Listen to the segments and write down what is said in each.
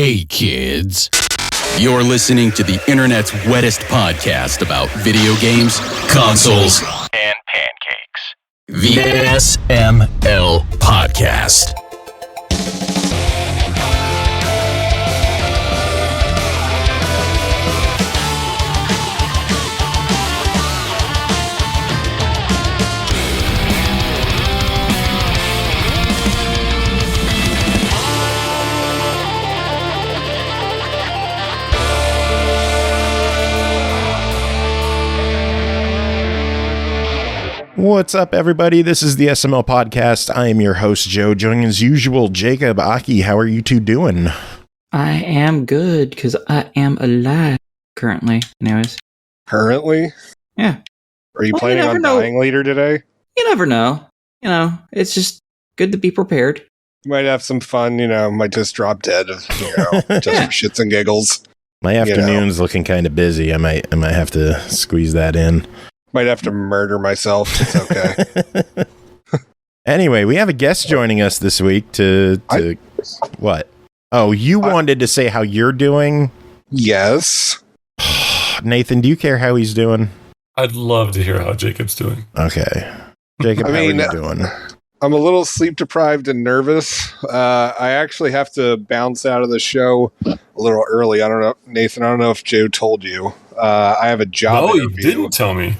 Hey kids, you're listening to the internet's wettest podcast about video games, consoles, and pancakes. The SML Podcast. What's up, everybody? This is the SML Podcast. I am your host, Joe. Joining as usual, Jacob, Aki. How are you two doing? I am good, because I am alive currently. Anyways. Currently? Yeah. Are you planning on dying later today? You never know. You know, it's just good to be prepared. You might have some fun, might just drop dead, just for shits and giggles. My afternoon's looking kind of busy. I might have to squeeze that in. Might have to murder myself. It's okay. Anyway, we have a guest joining us this week what? Oh, you wanted to say how you're doing? Yes. Nathan, do you care how he's doing? I'd love to hear how Jacob's doing. Okay. Jacob, how are you doing? I'm a little sleep deprived and nervous. I actually have to bounce out of the show a little early. I don't know, Nathan, I don't know if Joe told you. I have a job interview. No, he didn't tell me.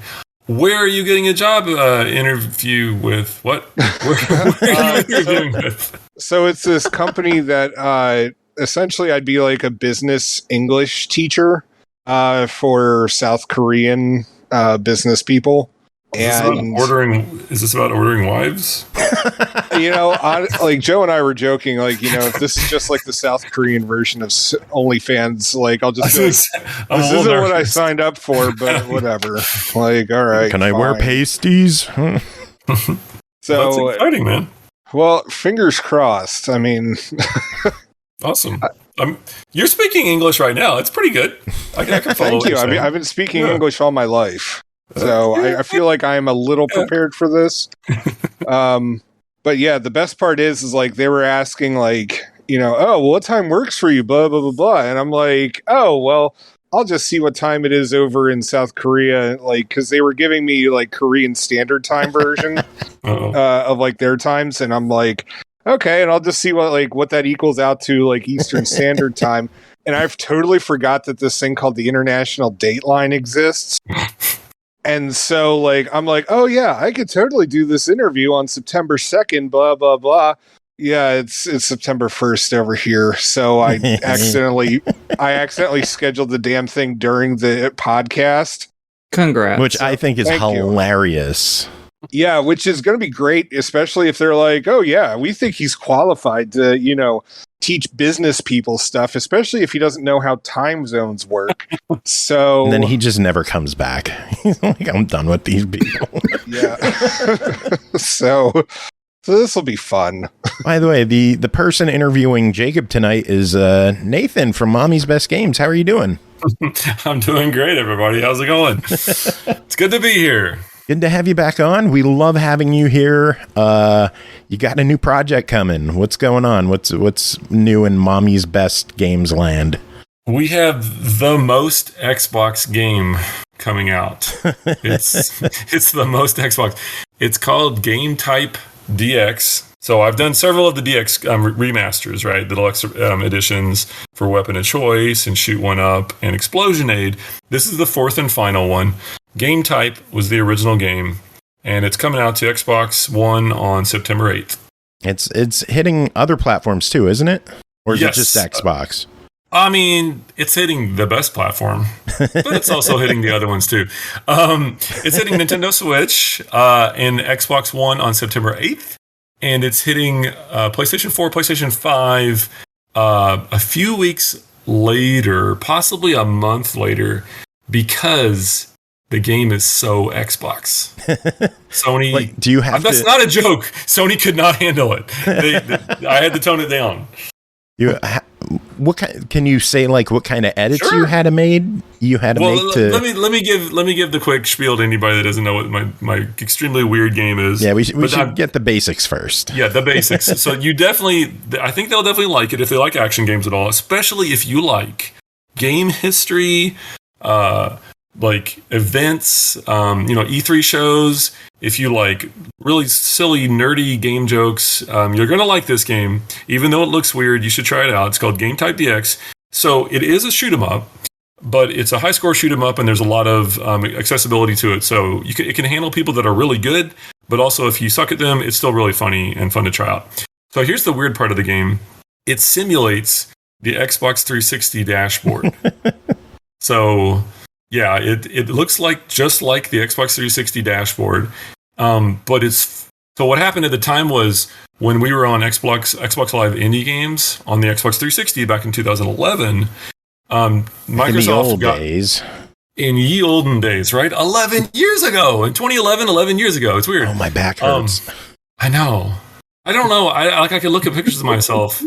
Where are you getting a job interview with? What? Where are you interviewing with? So it's this company that essentially I'd be like a business English teacher for South Korean business people. Is this about ordering wives? Like Joe and I were joking, if this is just like the South Korean version of OnlyFans, I'll just be this isn't what I signed up for, but whatever. All right. Can I wear pasties? So that's exciting, man. Well, fingers crossed. I mean, awesome. You're speaking English right now. It's pretty good. I can follow. Thank you. I've been speaking English all my life. So I feel like I am a little prepared for this. But yeah, the best part is they were asking what time works for you? Blah, blah, blah, blah. And I'm like, oh, well, I'll just see what time it is over in South Korea. Cause they were giving me Korean Standard Time version of their times. And I'm like, okay. And I'll just see what that equals out to Eastern Standard Time. And I've totally forgot that this thing called the International Dateline exists. And so, I'm like, oh, yeah, I could totally do this interview on September 2nd, blah, blah, blah. Yeah, it's September 1st over here. So I accidentally scheduled the damn thing during the podcast. Congrats. Which I think is hilarious. Yeah, which is going to be great, especially if they're like, oh, yeah, we think he's qualified to, teach business people stuff, especially if he doesn't know how time zones work. So and then he just never comes back. He's like, I'm done with these people. Yeah. So this will be fun. By the way, the person interviewing Jacob tonight is Nathan from Mommy's Best Games. How are you doing? I'm doing great, everybody. How's it going? It's good to be here. Good to have you back on. We love having you here. You got a new project coming. What's going on? What's new in Mommy's Best Games land? We have the most Xbox game coming out. It's the most Xbox. It's called Game Type DX. So I've done several of the DX remasters, right? The deluxe editions for Weapon of Choice and Shoot One Up and Explosion Aid. This is the fourth and final one. Game Type was the original game, and it's coming out to Xbox One on September 8th. It's hitting other platforms too, isn't it? Or is it just Xbox? It's hitting the best platform, but it's also hitting the other ones too. It's hitting Nintendo Switch and Xbox One on September 8th, and it's hitting PlayStation 4, PlayStation 5 a few weeks later, possibly a month later, because the game is so Xbox. Sony, do you have that's not a joke. Sony could not handle it. I had to tone it down. what kind? Can you say like what kind of edits Sure. you had to make? You had to make to. Let me give the quick spiel to anybody that doesn't know what my extremely weird game is. Yeah, we should get the basics first. Yeah, the basics. So you definitely, I think they'll definitely like it if they like action games at all, especially if you like game history, like events, E3 shows. If you like really silly, nerdy game jokes, you're going to like this game. Even though it looks weird, you should try it out. It's called Game Type DX. So it is a shoot 'em up, but it's a high score shoot 'em up, and there's a lot of accessibility to it. So it can handle people that are really good, but also if you suck at them, it's still really funny and fun to try out. So here's the weird part of the game. It simulates the Xbox 360 dashboard. So yeah, it looks like just like the Xbox 360 dashboard. But so what happened at the time was when we were on Xbox Live indie games on the Xbox 360 back in 2011, Microsoft in the old got days. in ye olden days, right? 11 years ago, in 2011, 11 years ago. It's weird. Oh, my back hurts. I know. I don't know. I could look at pictures of myself.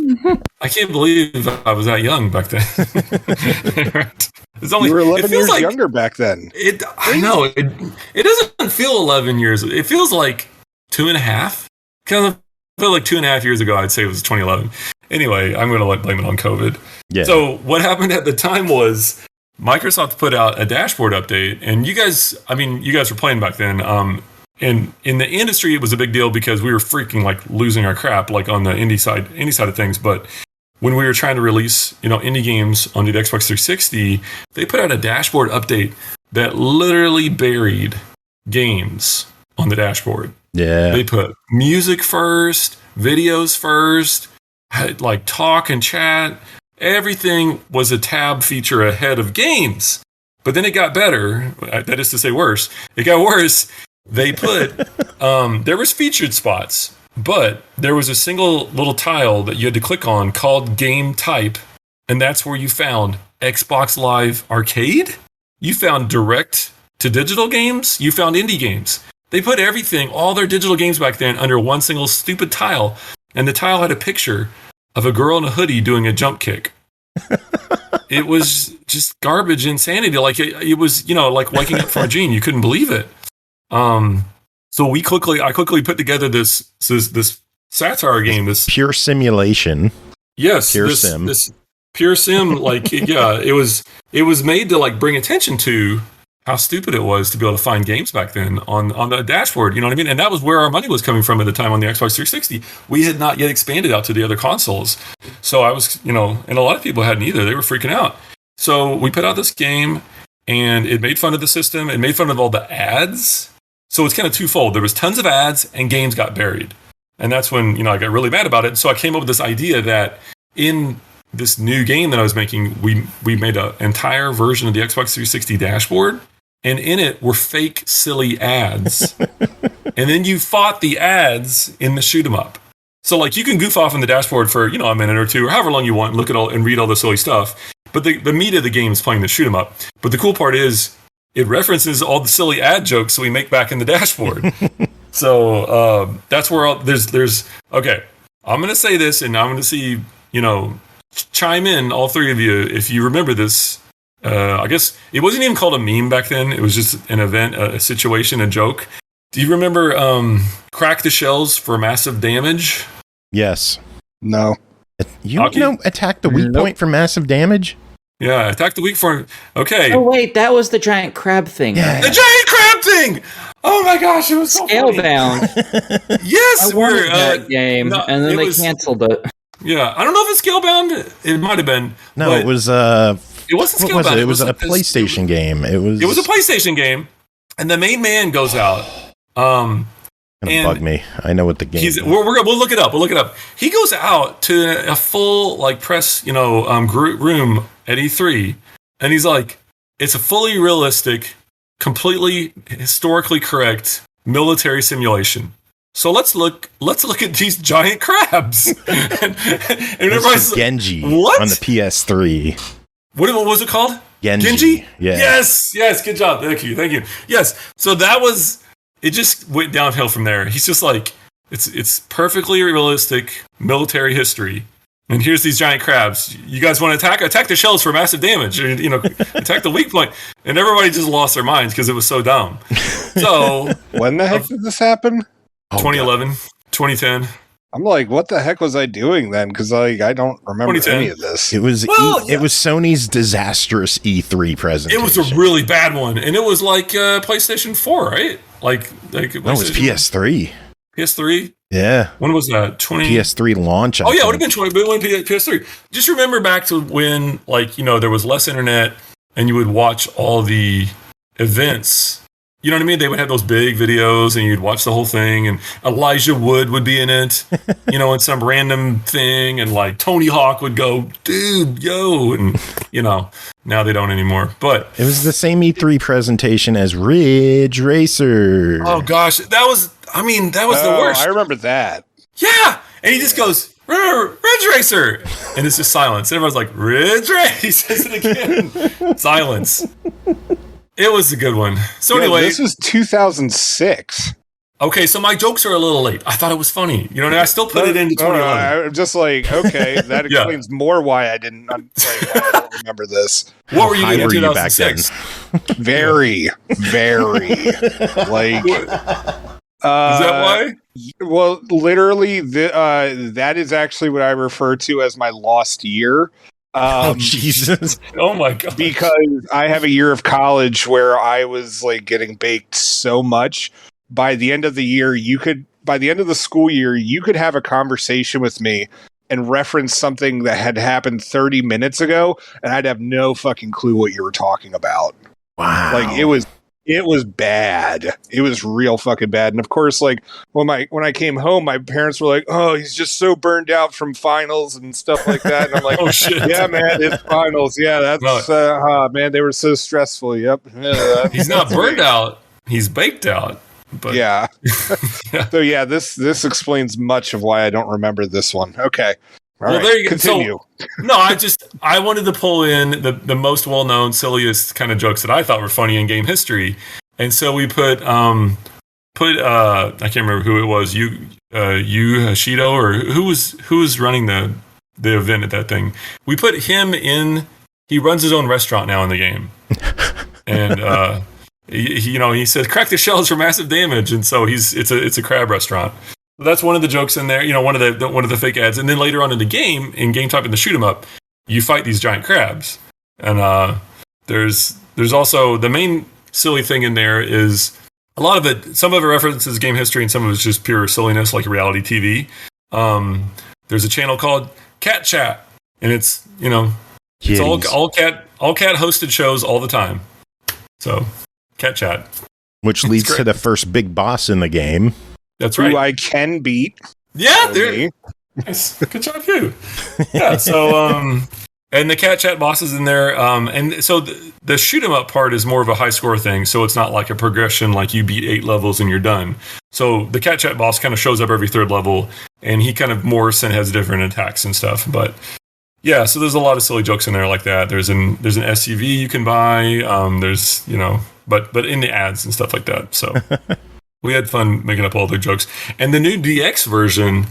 I can't believe I was that young back then. It's only, You were 11 years like, younger back then. I know. It doesn't feel 11 years. It feels like 2.5. Kind of feel like 2.5 years ago. I'd say it was 2011. Anyway, I'm going to blame it on COVID. Yeah. So what happened at the time was Microsoft put out a dashboard update, and you guys were playing back then. And in the industry, it was a big deal because we were freaking like losing our crap, like on the indie side of things. But when we were trying to release, indie games on the Xbox 360, they put out a dashboard update that literally buried games on the dashboard. Yeah. They put music first, videos first, had like talk and chat. Everything was a tab feature ahead of games. But then it got better. That is to say worse. It got worse. They put, there was featured spots, but there was a single little tile that you had to click on called Game Type, and that's where you found Xbox Live Arcade, you found direct to digital games, you found indie games. They put everything, all their digital games back then, under one single stupid tile, and the tile had a picture of a girl in a hoodie doing a jump kick. It was just garbage insanity. Like it was, like waking up from a dream. You couldn't believe it. So I quickly put together this satire game. This pure simulation. Yes, pure sim. This pure sim. Like, yeah, it was made to like bring attention to how stupid it was to be able to find games back then on the dashboard. You know what I mean? And that was where our money was coming from at the time on the Xbox 360. We had not yet expanded out to the other consoles. So I was, and a lot of people hadn't either. They were freaking out. So we put out this game, and it made fun of the system. It made fun of all the ads. So it's kind of twofold. There was tons of ads, and games got buried. And that's when, I got really mad about it. So I came up with this idea that in this new game that I was making, we made an entire version of the Xbox 360 dashboard, and in it were fake, silly ads. And then you fought the ads in the shoot 'em up. So like you can goof off in the dashboard for, a minute or two, or however long you want, look at all and read all the silly stuff. But the meat of the game is playing the shoot 'em up. But the cool part is it references all the silly ad jokes that we make back in the dashboard. So that's where there's okay. I'm gonna say this, and I'm gonna see chime in, all three of you, if you remember this. I guess it wasn't even called a meme back then. It was just an event, a situation, a joke. Do you remember Crack the Shells for Massive Damage? Yes. No. Attack the weak point for massive damage? Yeah, attack the weak for... Okay. Oh, wait, that was the giant crab thing. Yeah. The giant crab thing! Oh my gosh, it was so funny. Scalebound. Yes! I wanted that game, no, and then they canceled it. Yeah, I don't know if it's Scalebound. It might have been. No, it was... It wasn't Scalebound. What was it? It was a PlayStation game. It was a PlayStation game, and the main man goes out. Gonna bug me. I know what the game is. We'll look it up. We'll look it up. He goes out to a full press room at E3, and he's like, it's a fully realistic, completely historically correct military simulation. So let's look at these giant crabs. and everybody's Genji what? On the PS3. What was it called? Genji? Yeah. Yes. Good job. Thank you. Yes. So that was. It just went downhill from there. He's just like, it's perfectly realistic military history. And here's these giant crabs. You guys want to attack? Attack the shells for massive damage. Or, attack the weak point. And everybody just lost their minds because it was so dumb. So when the heck did this happen? 2011, 2010. I'm like, what the heck was I doing then? Because I don't remember any of this. It was it was Sony's disastrous E3 presentation. It was a really bad one, and it was like PlayStation 4, right? Like no, it was PS3. PS3. Yeah. When was that? PS3 launch. It would have been 20, but it went PS3. Just remember back to when, there was less internet, and you would watch all the events. You know what I mean? They would have those big videos, and you'd watch the whole thing, and Elijah Wood would be in it, in some random thing, and Tony Hawk would go, dude, yo, and now they don't anymore. But it was the same E3 presentation as Ridge Racer. Oh gosh, that was the worst. I remember that. Yeah, and he just goes, Ridge Racer, and it's just silence. Everyone's like, Ridge Racer. He says it again. Silence. It was a good one. So anyway, this was 2006. Okay, so my jokes are a little late. I thought it was funny. I still put it into 2011. I'm just like, okay, that explains more why I didn't. I don't remember this. What were you doing in 2006? Very, very like. Is that why? Well, literally, that is actually what I refer to as my lost year. Jesus. Oh my god. Because I have a year of college where I was getting baked so much. By the end of the year, by the end of the school year, you could have a conversation with me and reference something that had happened 30 minutes ago, and I'd have no fucking clue what you were talking about. Wow. It was bad. It was real fucking bad. And of course, when I came home, my parents were like, "Oh, he's just so burned out from finals and stuff like that." And I'm like, "Oh shit, yeah, man, it's finals. Yeah, that's man, they were so stressful. Yep." He's not burned out. He's baked out. But yeah. So yeah, this explains much of why I don't remember this one. Okay. All right, there you go. Continue. So, no, I wanted to pull in the most well-known, silliest kind of jokes that I thought were funny in game history, and so we put I can't remember who it was, Yu Hashido, or who was running the event at that thing. We put him in. He runs his own restaurant now in the game, and he says crack the shells for massive damage, and so it's a crab restaurant. That's one of the jokes in there, one of the fake ads. And then later on in the game, in game type in the shoot 'em up, you fight these giant crabs. And there's also the main silly thing in there is a lot of it. Some of it references game history, and some of it's just pure silliness, like reality TV. There's a channel called Cat Chat, and it's it's all cat hosted shows all the time. So Cat Chat, which leads to the first big boss in the game. That's right. Who I can beat. Yeah, there. Nice. Good job, you. Yeah. So, and the Cat Chat boss is in there. And so the shoot 'em up part is more of a high score thing. So it's not like a progression, like you beat 8 levels and you're done. So the Cat Chat boss kind of shows up every 3rd level, and he kind of morphs and has different attacks and stuff. But yeah, so there's a lot of silly jokes in there like that. There's an SUV you can buy. There's but in the ads and stuff like that. So. We had fun making up all the jokes. And the new DX version,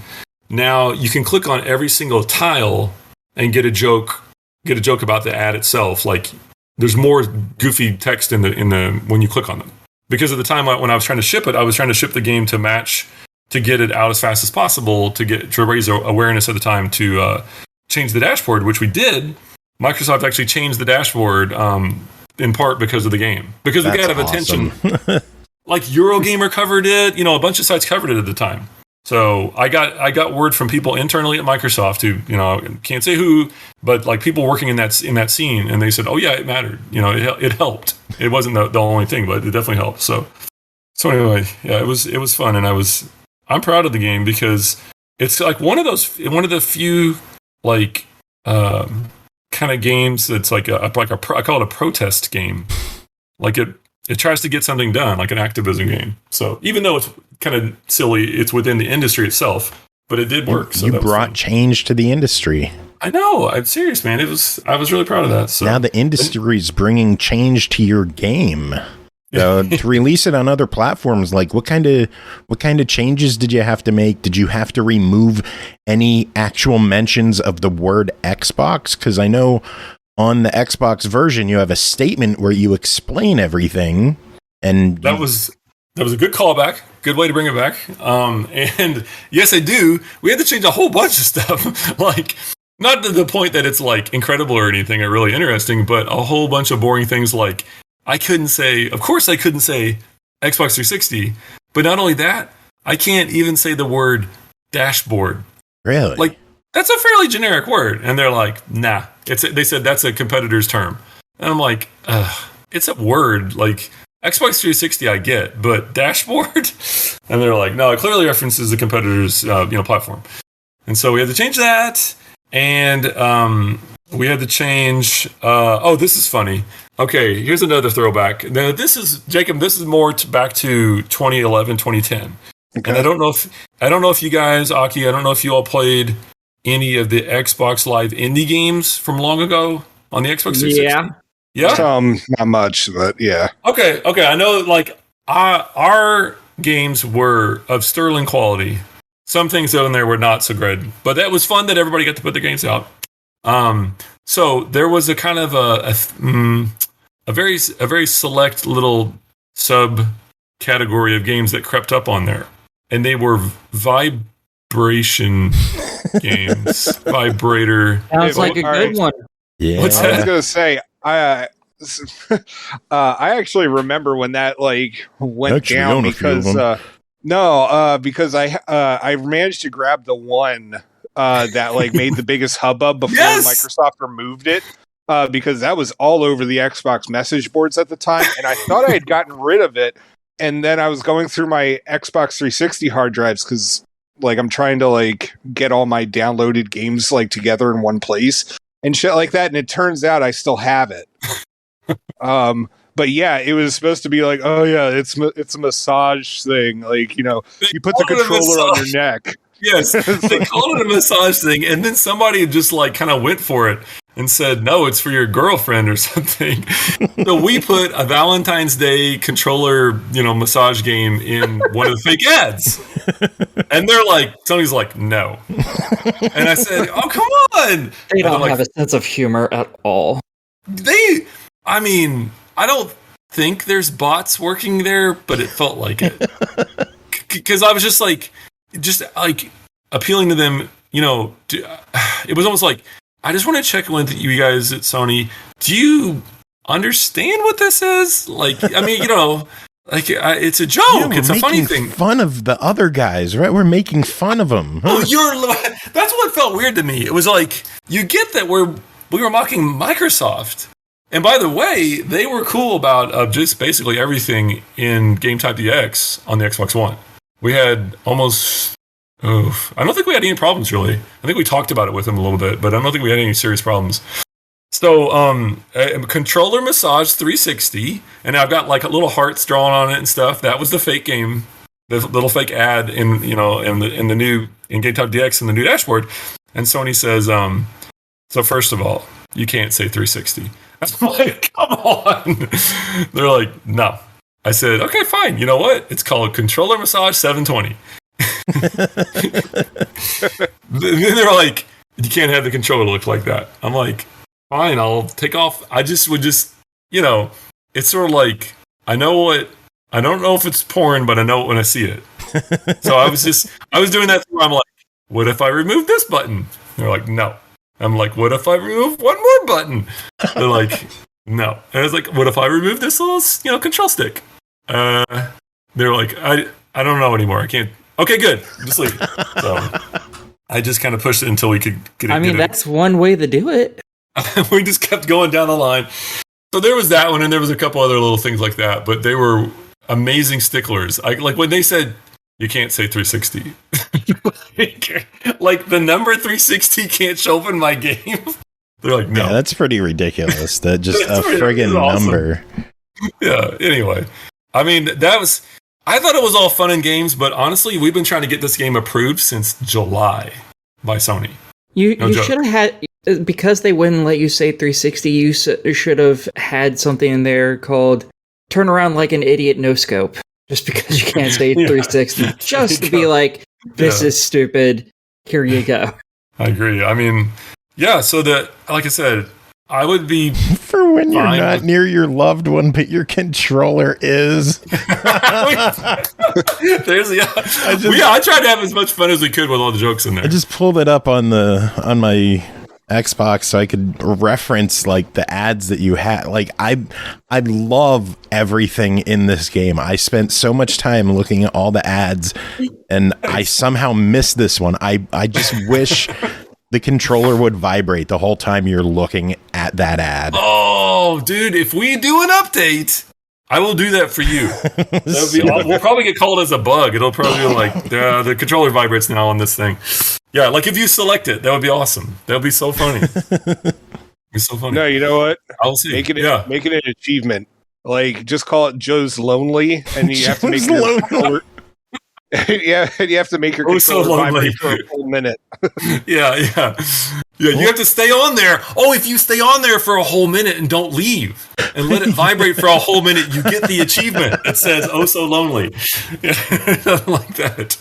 now you can click on every single tile and get a joke about the ad itself. Like there's more goofy text in the when you click on them. Because at the time when I was trying to ship it, I was trying to ship the game to get it out as fast as possible to raise awareness at the time to change the dashboard, which we did. Microsoft actually changed the dashboard in part because of the game. Because we got attention. Like Eurogamer covered it, a bunch of sites covered it at the time. So I got word from people internally at Microsoft who, can't say who, but like people working in that scene, and they said, "Oh yeah, it mattered. It helped. It wasn't the only thing, but it definitely helped." So anyway, yeah, it was fun, and I'm proud of the game because it's like one of the few like kind of games that's like I call it a protest game, like it tries to get something done, like an activism game. So even though it's kind of silly, it's within the industry itself, but it did work. So you brought change to the industry. I know. I'm serious, man. I was really proud of that. So now the industry's bringing change to your game. So to release it on other platforms, like what kind of changes did you have to make? Did you have to remove any actual mentions of the word Xbox? Because I know on the Xbox version you have a statement where you explain everything, and that was a good callback. Good way to bring it back. And yes, I do. We had to change a whole bunch of stuff. Like, not to the point that it's like incredible or anything or really interesting, but a whole bunch of boring things like I couldn't say Xbox 360, but not only that, I can't even say the word dashboard. Really? Like, that's a fairly generic word. And they're like, nah. They said that's a competitor's term. And I'm like, it's a word. Like, Xbox 360 I get, but dashboard? And they're like, no, it clearly references the competitor's platform. And so we had to change that. And we had to change... this is funny. Okay, here's another throwback. Now, this is more back to 2011, 2010. Okay. And I don't know if you guys, Aki, I don't know if you all played any of the Xbox Live indie games from long ago on the Xbox 360. Yeah? Not much, but yeah. Okay. I know, like, our games were of sterling quality. Some things in there were not so good, but that was fun that everybody got to put their games out. So there was a kind of a very select little subcategory of games that crept up on there, and they were vibration games. Vibrator sounds like a good one. Yeah, what's I was gonna say I actually remember when that like went down because because I managed to grab the one that like made the biggest hubbub before Microsoft removed it. Because that was all over the Xbox message boards at the time, and I thought I had gotten rid of it, and then I was going through my Xbox 360 hard drives because, like, I'm trying to like get all my downloaded games like together in one place and shit like that, and it turns out I still have it. But yeah, it was supposed to be like, oh yeah, it's a massage thing, like you put the controller on your neck. Yes, they called it a massage thing, and then somebody just like kind of went for it and said, no, it's for your girlfriend or something. So we put a Valentine's Day controller, massage game in one of the fake ads. And they're like, Sony's like, no. And I said, oh, come on. They don't have a sense of humor at all. I don't think there's bots working there, but it felt like it. Because I was just like appealing to them, it was almost like, I just want to check with you guys at Sony. Do you understand what this is? Like, it's a joke. It's a funny thing. Making fun of the other guys, right? We're making fun of them. Oh, that's what felt weird to me. It was like, you get that we were mocking Microsoft. And by the way, they were cool about just basically everything in Game Type DX on the Xbox One. We had almost... I don't think we had any problems, really. I think we talked about it with them a little bit, but I don't think we had any serious problems. So, controller massage 360, and I've got like little hearts drawn on it and stuff. That was the fake game, the little fake ad in the new in Game Type DX and the new dashboard. And Sony says, so first of all, you can't say 360. I'm like, come on. They're like, no. I said, okay, fine. You know what? It's called Controller Massage 720. Then they're like, you can't have the controller look like that. I'm like, fine, I'll take off. I just would it's sort of like, I don't know if it's porn, but I know it when I see it. So I was doing that thing where I'm like, what if I remove this button? They're like, no. I'm like, what if I remove one more button? They're like, no. And I was like, what if I remove this little, control stick? They're like, I don't know anymore. I can't. Okay, good. Just leave it. So I just kind of pushed it until we could get it. That's one way to do it. We just kept going down the line. So there was that one, and there was a couple other little things like that, but they were amazing sticklers. Like when they said, you can't say 360. Like the number 360 can't show up in my game. They're like, no. Yeah, that's pretty ridiculous. That just a friggin' awesome number. Yeah, anyway. I thought it was all fun and games, but honestly, we've been trying to get this game approved since July by Sony. You should have had, because they wouldn't let you say 360, you should have had something in there called turn around like an idiot no scope just because you can't say 360. Just to be like, this is stupid. Here you go. I agree. I mean, yeah. So like I said, I would be for when you're not near your loved one, but your controller is. I tried to have as much fun as we could with all the jokes in there. I just pulled it up on my Xbox so I could reference like the ads that you had. Like I love everything in this game. I spent so much time looking at all the ads, and I somehow missed this one. I just wish the controller would vibrate the whole time you're looking at that ad. Oh, dude, if we do an update, I will do that for you. We'll probably get called as a bug. It'll probably be like, the controller vibrates now on this thing. Yeah, like if you select it, that would be awesome. That would be so funny. It's so funny. No, you know what? I'll see. Make it an achievement. Like, just call it Joe's Lonely, and you have to make your controller. Yeah, you have to make your controller vibrate for a full minute. Yeah. You have to stay on there. Oh, if you stay on there for a whole minute and don't leave and let it vibrate for a whole minute, you get the achievement that says "Oh, so lonely." Yeah, like that.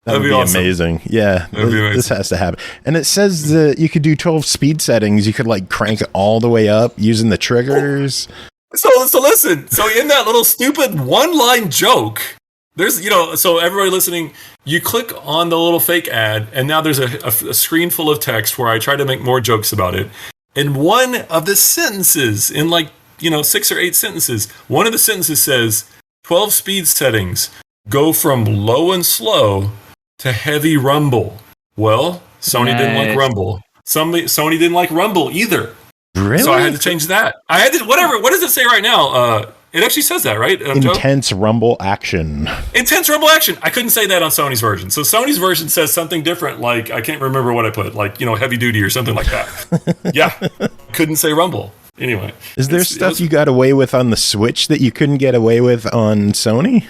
That'd be awesome. Amazing. Yeah, this has to happen. And it says that you could do 12 speed settings. You could like crank it all the way up using the triggers. So listen. So in that little stupid one-line joke, there's, so everybody listening, you click on the little fake ad, and now there's a screen full of text where I try to make more jokes about it. And one of the sentences, in 6 or 8 sentences, one of the sentences says, 12 speed settings, go from low and slow to heavy rumble. Well, Sony didn't like rumble. Sony didn't like rumble either. Really? So I had to change that. I had to, whatever. What does it say right now? It actually says that, right? Intense rumble action. Intense rumble action. I couldn't say that on Sony's version. So Sony's version says something different, like, I can't remember what I put, like, heavy duty or something like that. Yeah. Couldn't say rumble. Anyway. Is there stuff you got away with on the Switch that you couldn't get away with on Sony?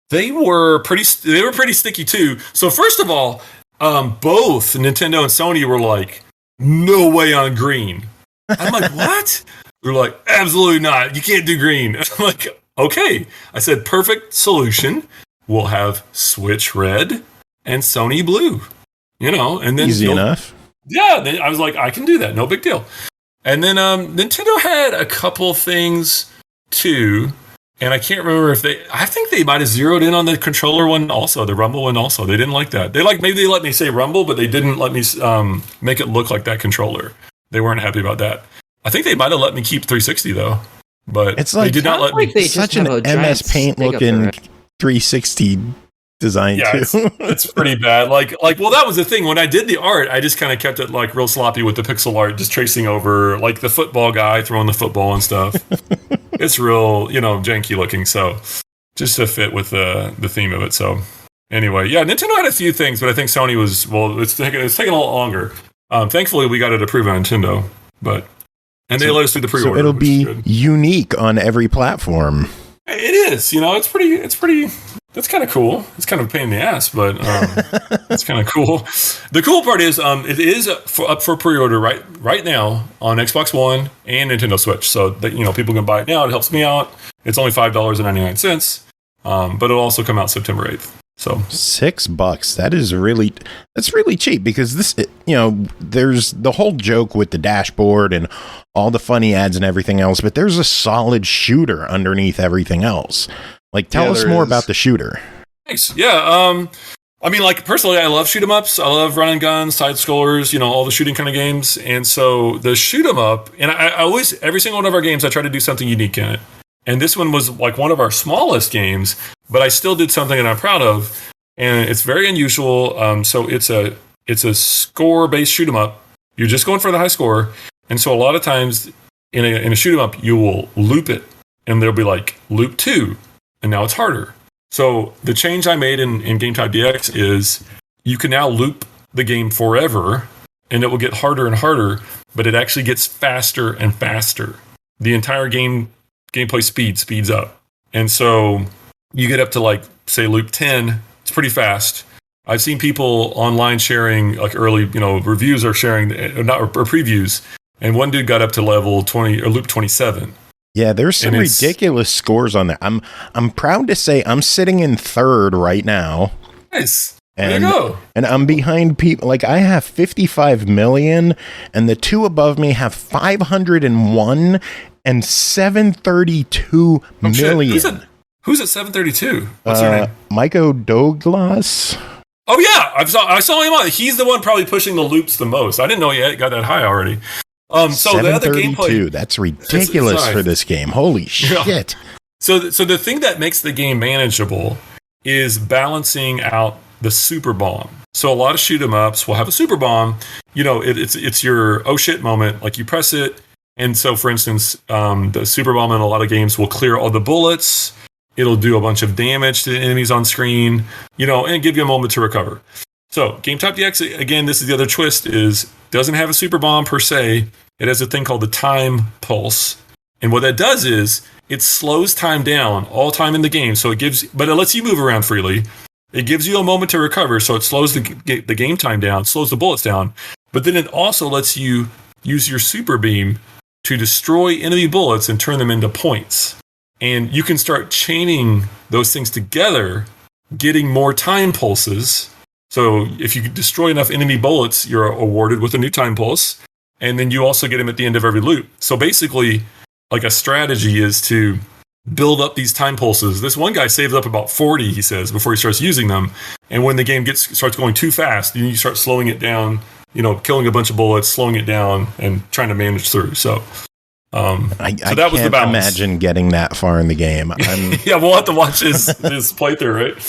They were pretty sticky too. So first of all, both Nintendo and Sony were like, no way on green. I'm like, what? They're like, absolutely not. You can't do green. I'm like, okay. I said, perfect solution. We'll have Switch red and Sony blue. And then easy enough. Yeah, then I was like, I can do that. No big deal. And then Nintendo had a couple things too. And I can't remember I think they might have zeroed in on the controller one also, the Rumble one also. They didn't like that. Maybe they let me say Rumble, but they didn't let me make it look like that controller. They weren't happy about that. I think they might have let me keep 360 though, but it's like, they did not let me. They such an MS Paint looking 360 design too. It's pretty bad. Well, that was the thing. When I did the art, I just kind of kept it like real sloppy with the pixel art, just tracing over like the football guy throwing the football and stuff. It's real, janky looking. So just to fit with the theme of it. So anyway, yeah, Nintendo had a few things, but I think Sony was, it's taking a little longer. Thankfully, we got it approved on Nintendo, and they let us do the pre-order. So it'll be unique on every platform. It is, it's pretty. That's kind of cool. It's kind of a pain in the ass, but it's kind of cool. The cool part is it is up for pre-order right now on Xbox One and Nintendo Switch. So that people can buy it now. It helps me out. It's only $5.99, but it'll also come out September 8th. So $6. That's really cheap, because this, there's the whole joke with the dashboard and all the funny ads and everything else, but there's a solid shooter underneath everything else. Like, tell us more about the shooter. Nice. Yeah. I mean, like, personally, I love shoot 'em ups. I love run and guns, side scrollers, all the shooting kind of games. And so the shoot 'em up, and I always, every single one of our games, I try to do something unique in it. And this one was like one of our smallest games, but I still did something that I'm proud of. And it's very unusual. So it's a score-based shoot 'em up. You're just going for the high score. And so a lot of times in a shoot 'em up, you will loop it, and there'll be like loop 2, and now it's harder. So the change I made in Game Type DX is you can now loop the game forever, and it will get harder and harder, but it actually gets faster and faster. The entire gameplay speeds up. And so you get up to, like, say, loop 10. It's pretty fast. I've seen people online sharing, like, early, reviews or sharing, or previews. And one dude got up to level 20 or loop 27. Yeah, there's some ridiculous scores on there. I'm proud to say I'm sitting in third right now. Nice. There you go. And I'm behind people. Like, I have 55 million, and the two above me have 501 and 732 million. Who's at 732? What's her name? Michael Douglas. Oh yeah, I saw him on. He's the one probably pushing the loops the most. I didn't know he got that high already. So the other gameplay, that's ridiculous for this game. Holy shit. Yeah. So the thing that makes the game manageable is balancing out the super bomb. So a lot of shoot 'em ups will have a super bomb. You know, it's your oh shit moment. Like you press it, and so for instance, the super bomb in a lot of games will clear all the bullets. It'll do a bunch of damage to the enemies on screen, you know, and give you a moment to recover. So Game Type DX, again, this is the other twist, is doesn't have a super bomb per se. It has a thing called the time pulse. And what that does is it slows time down all time in the game. So but it lets you move around freely. It gives you a moment to recover. So it slows the game time down, slows the bullets down. But then it also lets you use your super beam to destroy enemy bullets and turn them into points. And you can start chaining those things together, getting more time pulses. So if you destroy enough enemy bullets, you're awarded with a new time pulse. And then you also get them at the end of every loop. So basically, like a strategy is to build up these time pulses. This one guy saved up about 40, he says, before he starts using them. And when the game starts going too fast, you start slowing it down, you know, killing a bunch of bullets, slowing it down, and trying to manage through. So I can't imagine getting that far in the game. Yeah, we'll have to watch his playthrough, right?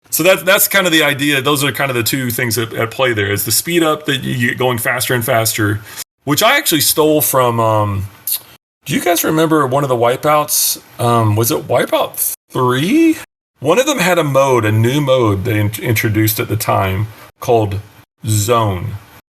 So that's kind of the idea. Those are kind of the two things at play there. Is the speed up that you get going faster and faster, which I actually stole from. Do you guys remember one of the Wipeouts? Was it Wipeout 3? One of them had a new mode they introduced at the time called Zone,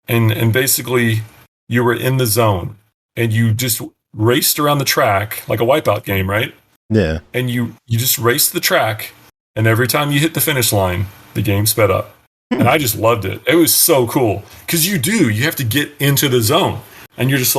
and basically you were in the zone and you just raced around the track like a Wipeout game, right? Yeah. And you just raced the track, and every time you hit the finish line, the game sped up. And I just loved it. It was so cool because you have to get into the zone, and you just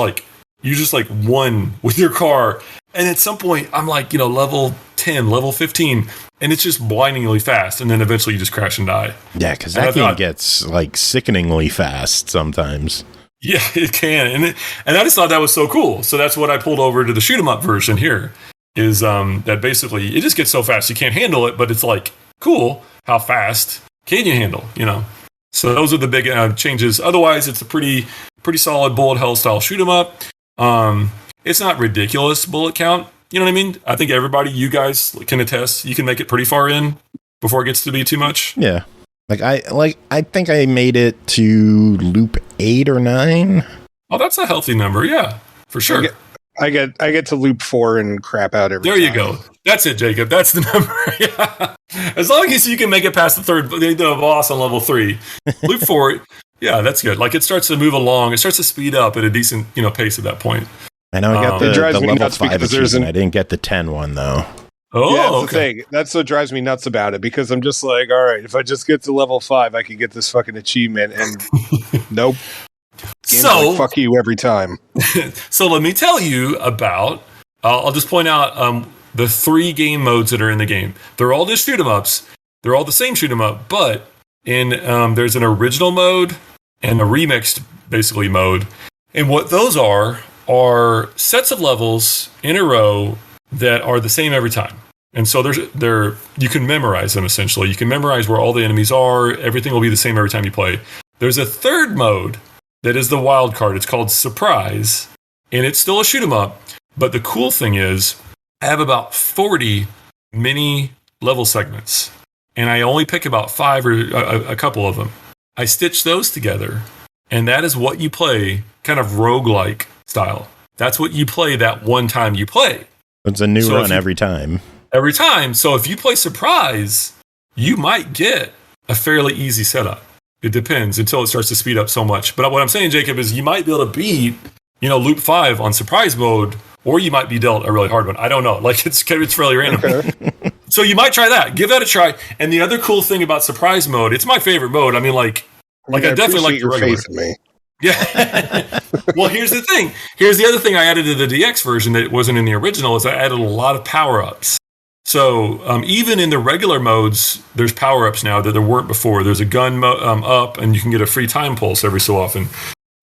won with your car. And at some point, I'm like, you know, level 10, level 15, and it's just blindingly fast. And then eventually you just crash and die. Yeah, because that game gets like sickeningly fast sometimes. Yeah, it can. And I just thought that was so cool. So that's what I pulled over to the shoot 'em up version here, is that basically it just gets so fast you can't handle it, but it's like, cool, how fast can you handle, you know? So those are the big changes. Otherwise, it's a pretty solid bullet hell style shoot 'em up. It's not ridiculous bullet count. You know what I mean? I think you guys can attest. You can make it pretty far in before it gets to be too much. Yeah. I think I made it to loop 8 or 9. Oh, that's a healthy number. Yeah, for sure. I get to loop 4 and crap out every time. There you go. That's it, Jacob. That's the number. Yeah. As long as you can make it past the boss on level 3. Loop 4, yeah, that's good. Like it starts to move along. It starts to speed up at a decent, you know, pace at that point. I know I got the level 5 achievement. I didn't get the 10 one though. Oh, yeah, that's okay. the thing. That's what drives me nuts about it, because I'm just like, all right, if I just get to level 5, I can get this fucking achievement, and nope. Game's like, fuck you every time. So let me tell you about. I'll just point out the 3 game modes that are in the game. They're all just shoot 'em ups. They're all the same shoot 'em up, but there's an original mode and a remixed basically mode. And what those are sets of levels in a row that are the same every time. And so you can memorize them essentially. You can memorize where all the enemies are. Everything will be the same every time you play. There's a third mode that is the wild card. It's called Surprise, and it's still a shoot 'em up. But the cool thing is, I have about 40 mini level segments, and I only pick about 5 or a couple of them. I stitch those together, and that is what you play, kind of roguelike style. That's what you play that one time you play. It's a new run every time. Every time. So if you play Surprise, you might get a fairly easy setup. It depends until it starts to speed up so much. But what I'm saying, Jacob, is you might be able to beat, loop 5 on Surprise mode, or you might be dealt a really hard one. I don't know. Like it's fairly random. Okay. So you might try that. Give that a try. And the other cool thing about Surprise mode, it's my favorite mode. I mean, I definitely like your faith in me. Yeah. Well, here's the thing. Here's the other thing I added to the DX version that wasn't in the original is I added a lot of power-ups. So even in the regular modes, there's power-ups now that there weren't before. There's a gun up, and you can get a free time pulse every so often.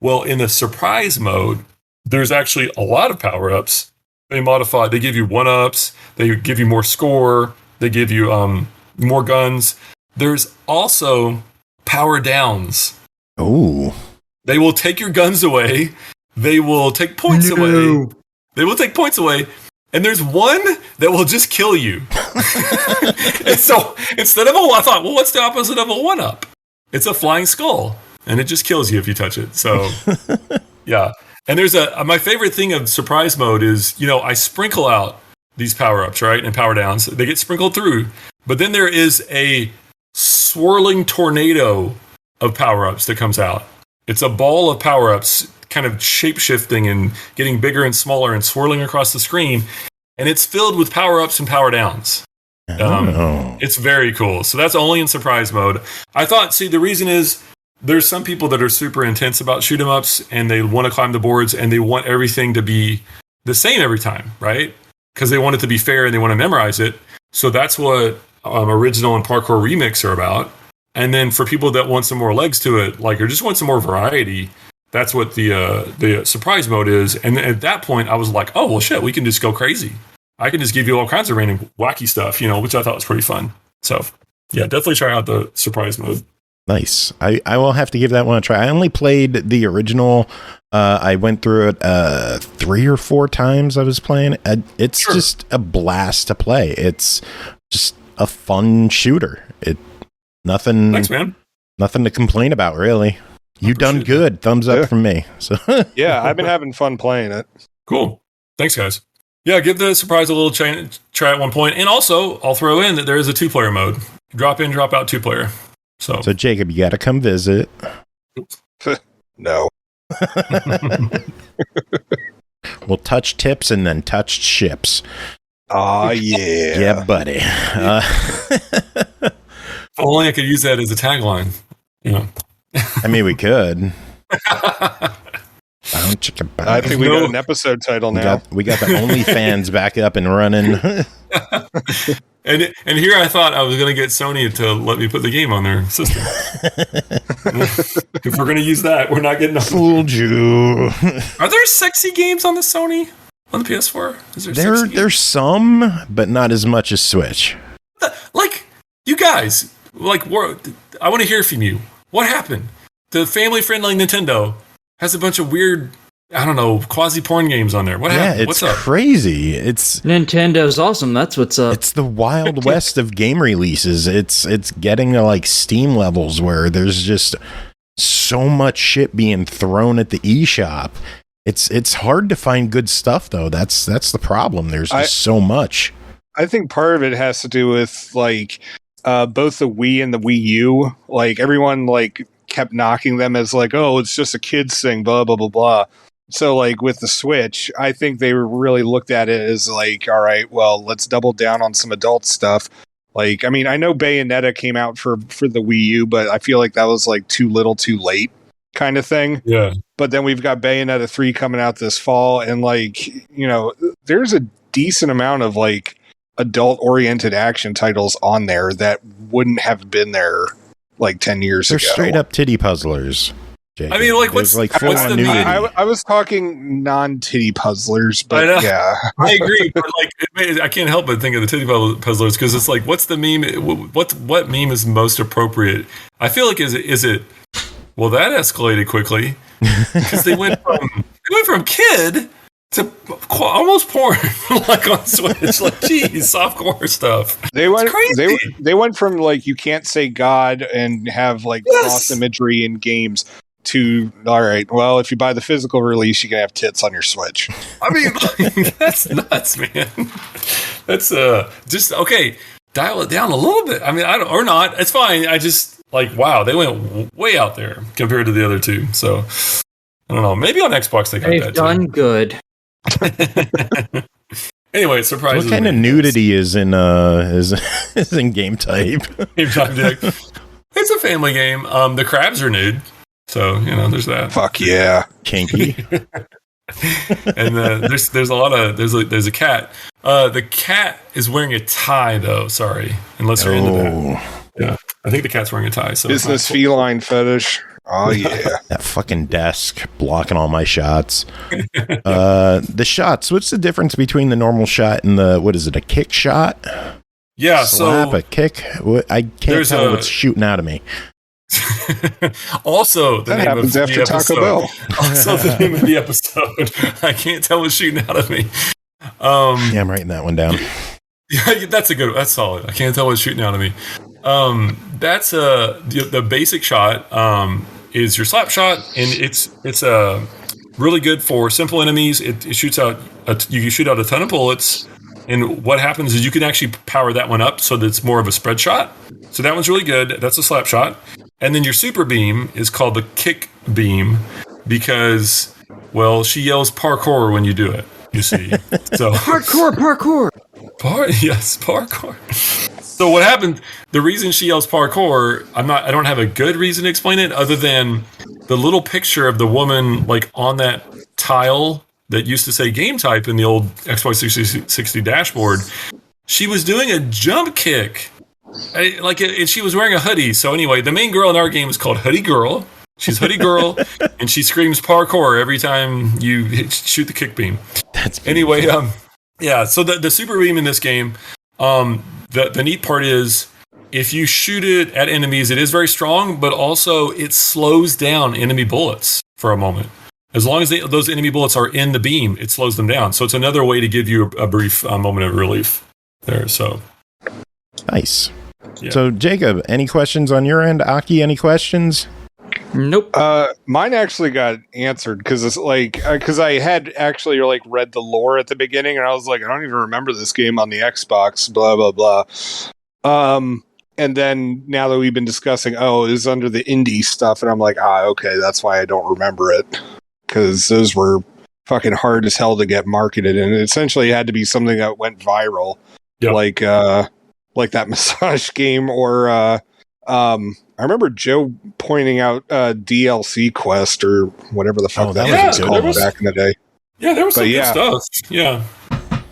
Well, in the surprise mode, there's actually a lot of power-ups. They give you 1-ups, they give you more score, they give you more guns. There's also power downs. Oh. They will take your guns away. They will take points away. They will take points away. And there's one that will just kill you. And so instead of I thought, well, what's the opposite of a 1-up? It's a flying skull. And it just kills you if you touch it. So, yeah. And there's my favorite thing of surprise mode is, I sprinkle out these power-ups, right? And power downs. They get sprinkled through. But then there is a swirling tornado of power-ups that comes out. It's a ball of power-ups kind of shape-shifting and getting bigger and smaller and swirling across the screen. And it's filled with power-ups and power downs. It's very cool. So that's only in surprise mode. I thought, the reason is there's some people that are super intense about shoot 'em ups and they want to climb the boards and they want everything to be the same every time, right? Because they want it to be fair and they want to memorize it. So that's what original and parkour remix are about. And then for people that want some more legs to it, or just want some more variety, that's what the surprise mode is. And at that point, I was like, oh, well, shit, we can just go crazy. I can just give you all kinds of random wacky stuff, which I thought was pretty fun. So, yeah, definitely try out the surprise mode. Nice. I will have to give that one a try. I only played the original. I went through it 3 or 4 times I was playing. It's just a blast to play. It's just a fun shooter. Thanks, man. Nothing to complain about, really. You done good. Thumbs up from me. So yeah, I've been having fun playing it. Cool. Thanks, guys. Yeah, give the surprise a little try at one point. And also, I'll throw in that there is a 2-player mode. Drop in, drop out 2-player. So Jacob, you got to come visit. No. We'll touch tips and then touch ships. Oh, yeah. Yeah, buddy. If only I could use that as a tagline. I mean, we could. I think we got an episode title now. We got the OnlyFans back up and running. And here I thought I was going to get Sony to let me put the game on their system. If we're going to use that, we're not getting... Fooled you. Are there sexy games on the Sony? On the PS4? Is there's some, but not as much as Switch. You guys... I want to hear from you. What happened? The family-friendly Nintendo has a bunch of weird, quasi-porn games on there. What happened? What's up? It's crazy. Nintendo's awesome. That's what's up. It's the Wild West of game releases. It's getting to Steam levels where there's just so much shit being thrown at the eShop. It's hard to find good stuff though. That's the problem. There's just so much. I think part of it has to do with both the Wii and the Wii U. Everyone kept knocking them as oh, it's just a kid's thing, blah blah blah blah. So with the Switch, I think they really looked at it as all right, well, let's double down on some adult stuff. I know Bayonetta came out for the Wii U, but I feel like that was too little, too late kind of thing. Yeah. But then we've got Bayonetta 3 coming out this fall, and there's a decent amount of adult-oriented action titles on there that wouldn't have been there 10 years ago. They're straight up titty puzzlers. Jacob. What's the nudity. I was talking non-titty puzzlers, but yeah. I agree, but I can't help but think of the titty puzzlers because it's what's the meme? What meme is most appropriate? I feel is it? Well, that escalated quickly because they went from kid to almost porn, on Switch. Geez, softcore stuff. They went from you can't say God and have cross imagery in games to all right. Well, if you buy the physical release, you can have tits on your Switch. That's nuts, man. That's just okay. Dial it down a little bit. Or not. It's fine. I just wow, they went way out there compared to the other two. So I don't know. Maybe on Xbox they got They've that done too. good. Anyway, surprisingly, what kind of nudity is in game type? Game type deck. It's a family game. The crabs are nude, So, there's that. Fuck yeah. Kinky. And there's a lot of there's a cat. The cat is wearing a tie though. Sorry, unless you're into that. Yeah, I think the cat's wearing a tie. So Business feline fetish. Oh yeah. That fucking desk blocking all my shots. The shots. What's the difference between the normal shot and what is it? A kick shot? Yeah. Slap, a kick. I can't tell what's shooting out of me. Also, that happens after Taco Bell. Also, the name of the episode. I can't tell what's shooting out of me. Yeah, I'm writing that one down. Yeah, that's solid. I can't tell what's shooting out of me. That's the basic shot. Is your slap shot, and it's really good for simple enemies. It shoots out. You can shoot out a ton of bullets. And what happens is you can actually power that one up so that it's more of a spread shot. So that one's really good. That's a slap shot. And then your super beam is called the kick beam because, well, she yells parkour when you do it, you see. So Parkour. Yes, parkour. So what happened, the reason she yells parkour, I don't have a good reason to explain it other than the little picture of the woman like on that tile that used to say game type in the old Xbox 360 dashboard. She was doing a jump kick. And she was wearing a hoodie. So anyway, the main girl in our game is called Hoodie Girl. She's Hoodie Girl, and she screams parkour every time you shoot the kick beam. Anyway, yeah. So the super beam in this game, the neat part is if you shoot it at enemies, it is very strong, but also it slows down enemy bullets for a moment. As long as those enemy bullets are in the beam, it slows them down. So it's another way to give you a brief moment of relief there. So nice. Yeah. So Jacob, any questions on your end? Aki, any questions? Nope. Mine actually got answered because it's because I had actually read the lore at the beginning, and I was like, I don't even remember this game on the Xbox. Blah blah blah. And then now that we've been discussing, it's under the indie stuff, and I'm like, okay, that's why I don't remember it. Because those were fucking hard as hell to get marketed, and it essentially had to be something that went viral, like that massage game, or I remember Joe pointing out DLC Quest or whatever the fuck that was called back in the day. Yeah, there was some good stuff. Yeah,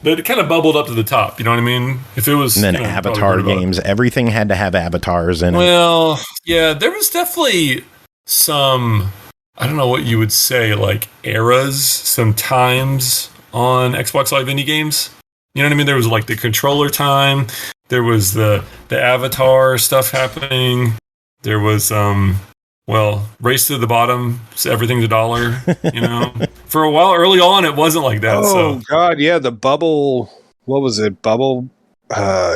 but it kind of bubbled up to the top. You know what I mean? If it was, and then Avatar games, everything had to have avatars in it. Well, yeah, there was definitely some. I don't know what you would say, like eras, sometimes on Xbox Live indie games. You know what I mean? There was like the controller time. There was the avatar stuff happening. There was, race to the bottom. So everything's $1. For a while early on, it wasn't like that. Oh God, yeah, the bubble. What was it? Bubble.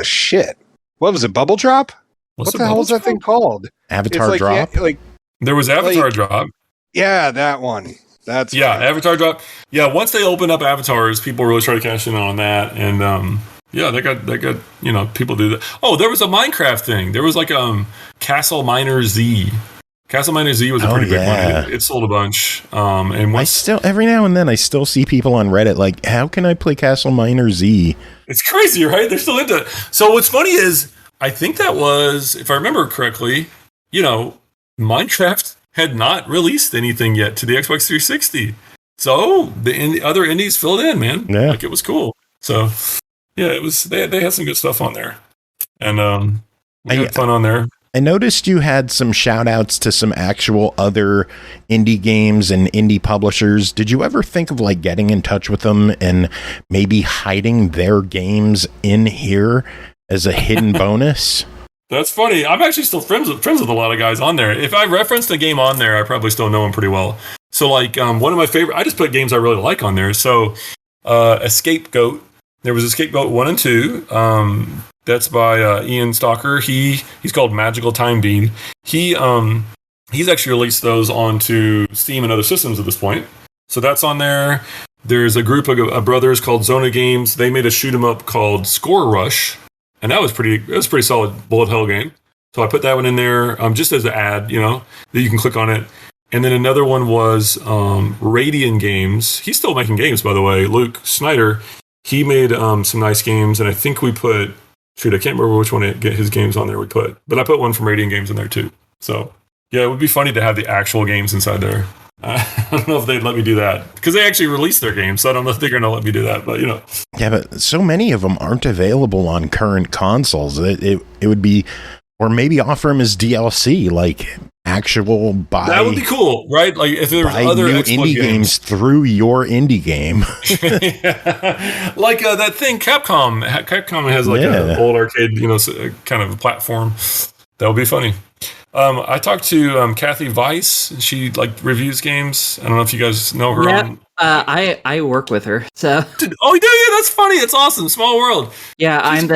Shit. What was it? Bubble drop. What the hell was that thing called? Avatar drop. Yeah, there was Avatar drop. Yeah, that one. That's Avatar drop. Yeah, once they opened up avatars, people really started cashing in on that, and they got people do that. Oh, there was a Minecraft thing. There was like Castle Miner Z. Castle Miner Z was a pretty big one. It sold a bunch. And every now and then I still see people on Reddit like, how can I play Castle Miner Z? It's crazy, right? They're still into it. So what's funny is I think that was, if I remember correctly, Minecraft had not released anything yet to the Xbox 360. So the other indies filled in, man. Yeah. Like it was cool. So yeah, it was, they had some good stuff on there. And we had fun on there. I noticed you had some shout outs to some actual other indie games and indie publishers. Did you ever think of getting in touch with them and maybe hiding their games in here as a hidden bonus? That's funny. I'm actually still friends with a lot of guys on there. If I referenced a game on there, I probably still know them pretty well. So one of my favorite, I just put games I really like on there. So Escapegoat, there was Escapegoat 1 and 2. That's by Ian Stalker. He's called Magical Time Beam. He's actually released those onto Steam and other systems at this point. So that's on there. There's a group of brothers called Zona Games. They made a shoot 'em up called Score Rush. And that was pretty solid bullet hell game. So I put that one in there just as an ad, that you can click on it. And then another one was Radian Games. He's still making games, by the way. Luke Snyder. He made some nice games, and I think we put. Shoot, I can't remember which one his games on there we put, but I put one from Radian Games in there too. So Yeah, it would be funny to have the actual games inside there. I don't know if they'd let me do that because they actually released their games, so I don't know if they're going to let me do that. But yeah, but so many of them aren't available on current consoles. It would be, or maybe offer them as DLC, like actual buy. That would be cool, right? Like if there was other new Xbox indie games through your indie game. Like that thing Capcom has like an old arcade, kind of a platform. That would be funny. I talked to Kathy Weiss. She reviews games. I don't know if you guys know her. Yeah, I work with her. So. Oh, you do? Yeah, that's funny. That's awesome. Small world. Yeah, I'm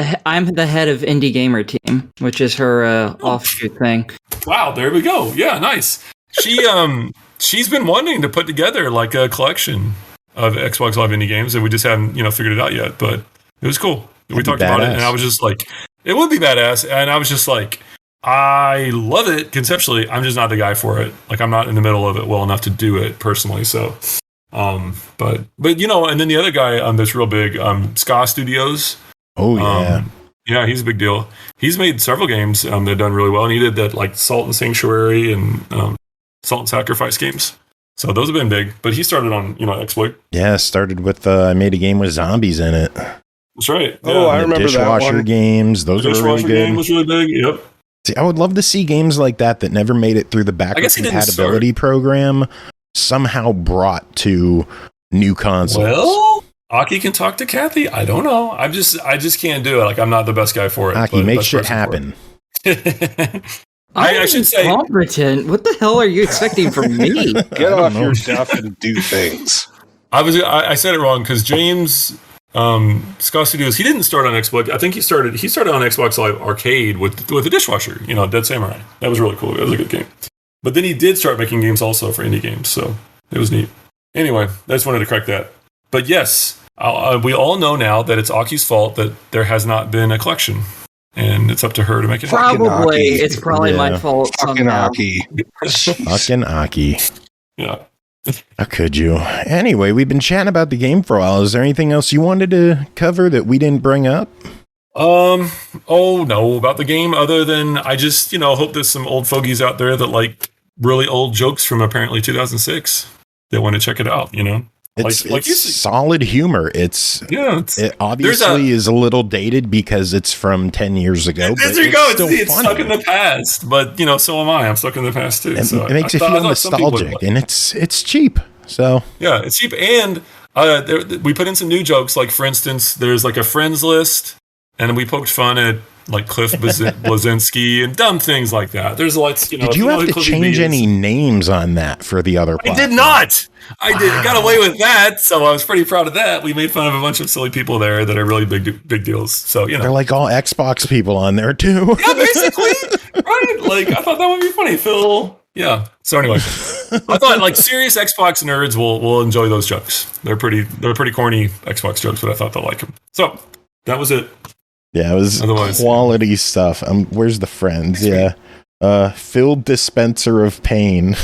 the head of Indie Gamer Team, which is her offshoot thing. Wow, there we go. Yeah, nice. She's been wanting to put together like a collection of Xbox Live indie games, and we just haven't figured it out yet. But it was cool. We talked about it, and I was just like, it would be badass, and I was just like, I love it conceptually. I'm just not the guy for it. Like, I'm not in the middle of it well enough to do it personally. So, but and then the other guy that's real big, Ska Studios. Oh yeah, yeah, he's a big deal. He's made several games that have done really well, and he did that like Salt and Sanctuary and Salt and Sacrifice games. So those have been big. But he started on Exploit. Yeah, started with I made a game with zombies in it. That's right. Oh, yeah. I remember dishwasher that one. games. Those are really good. Game was really big. Yep. See, I would love to see games like that never made it through the backward compatibility program, somehow brought to new consoles. Well, Aki can talk to Kathy. I don't know. I just can't do it. Like, I'm not the best guy for it. Aki, make shit happen. I should say, competent. What the hell are you expecting from me? Get off your stuff and do things. I said it wrong because James Ska Studios, he didn't start on Xbox. I think he started on Xbox Live Arcade with the dishwasher, Dead Samurai. That was really cool. It was a good game. But then he did start making games also for indie games, so it was neat. Anyway, I just wanted to correct that. But yes, we all know now that it's Aki's fault that there has not been a collection, and it's up to her to make it happen. Probably, it's probably my fault. Fucking Aki. Fucking Aki. Yeah. How could you? Anyway, we've been chatting about the game for a while. Is there anything else you wanted to cover that we didn't bring up? Oh no, about the game, other than I just, hope there's some old fogies out there that like really old jokes from apparently 2006 that want to check it out, It's solid humor. It obviously is a little dated because it's from 10 years ago. There you go. It's stuck in the past, but so am I. I'm stuck in the past too. So it makes you feel nostalgic, and it's cheap. So yeah, it's cheap, and we put in some new jokes. Like for instance, there's like a friends list, and we poked fun at like Cliff Bleszinski and dumb things like that. There's lots. Did you have to change any names on that for the other platform? I did not. I got away with that, so I was pretty proud of that. We made fun of a bunch of silly people there that are really big deals. So they're like all Xbox people on there too. Yeah, basically, right? Like I thought that would be funny, Phil. Yeah. So anyway, I thought like serious Xbox nerds will enjoy those jokes. They're pretty corny Xbox jokes, but I thought they'll like them. So that was it. Yeah, it was quality stuff. Where's the friends? Yeah. Filled dispenser of pain.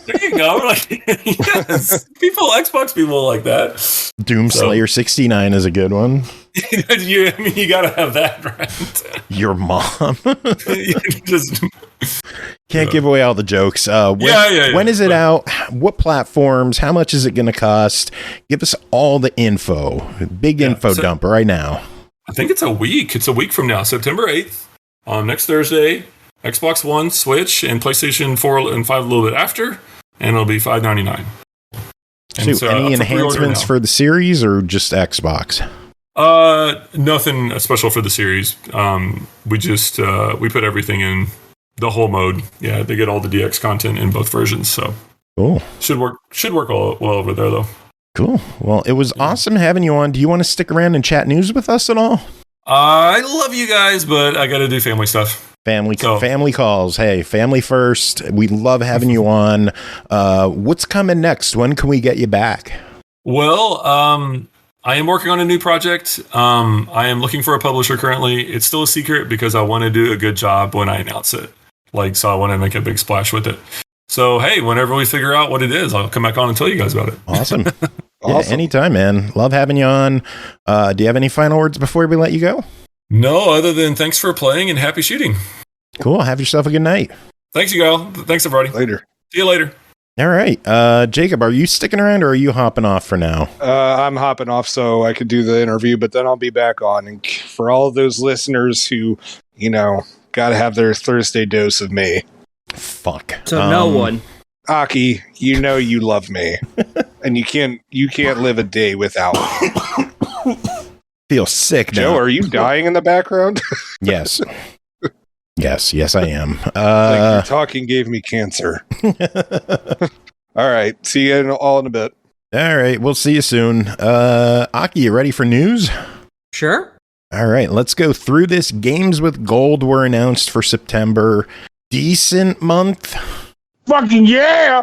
There you go. Like, yes. Xbox people like that. Doomslayer 69 is a good one. You gotta have that, right? Your mom. Just can't give away all the jokes. When is it out? What platforms? How much is it going to cost? Give us all the info. Big info dump right now. I think it's a week. It's a week from now, September 8th, next Thursday. Xbox One, Switch, and PlayStation 4 and 5 a little bit after, and it'll be $5.99. So any enhancements for the series or just Xbox? Nothing special for the series. We just we put everything in the whole mode. Yeah, they get all the DX content in both versions. So cool. Should work well over there though. Cool. Well, it was awesome having you on. Do you want to stick around and chat news with us at all? I love you guys, but I got to do family stuff. Family calls. Hey, family first. We love having you on. What's coming next? When can we get you back? Well, I am working on a new project. I am looking for a publisher currently. It's still a secret because I want to do a good job when I announce it. So I want to make a big splash with it. So, hey, whenever we figure out what it is, I'll come back on and tell you guys about it. Awesome. Yeah, anytime, man. Love having you on. Do you have any final words before we let you go? No, other than thanks for playing and happy shooting. Cool. Have yourself a good night. Thanks, you all. Thanks, everybody. Later. See you later. All right. Jacob, are you sticking around or are you hopping off for now? I'm hopping off so I could do the interview, but then I'll be back on. And for all of those listeners who, got to have their Thursday dose of me. Fuck. So no one. Aki, you love me. And you can't live a day without me. Feel sick now. Joe, are you dying in the background? Yes. Yes, I am. Your talking gave me cancer. All right. See you all in a bit. All right. We'll see you soon. Aki, you ready for news? Sure. All right. Let's go through this. Games with Gold were announced for September. Decent month. Fucking yeah!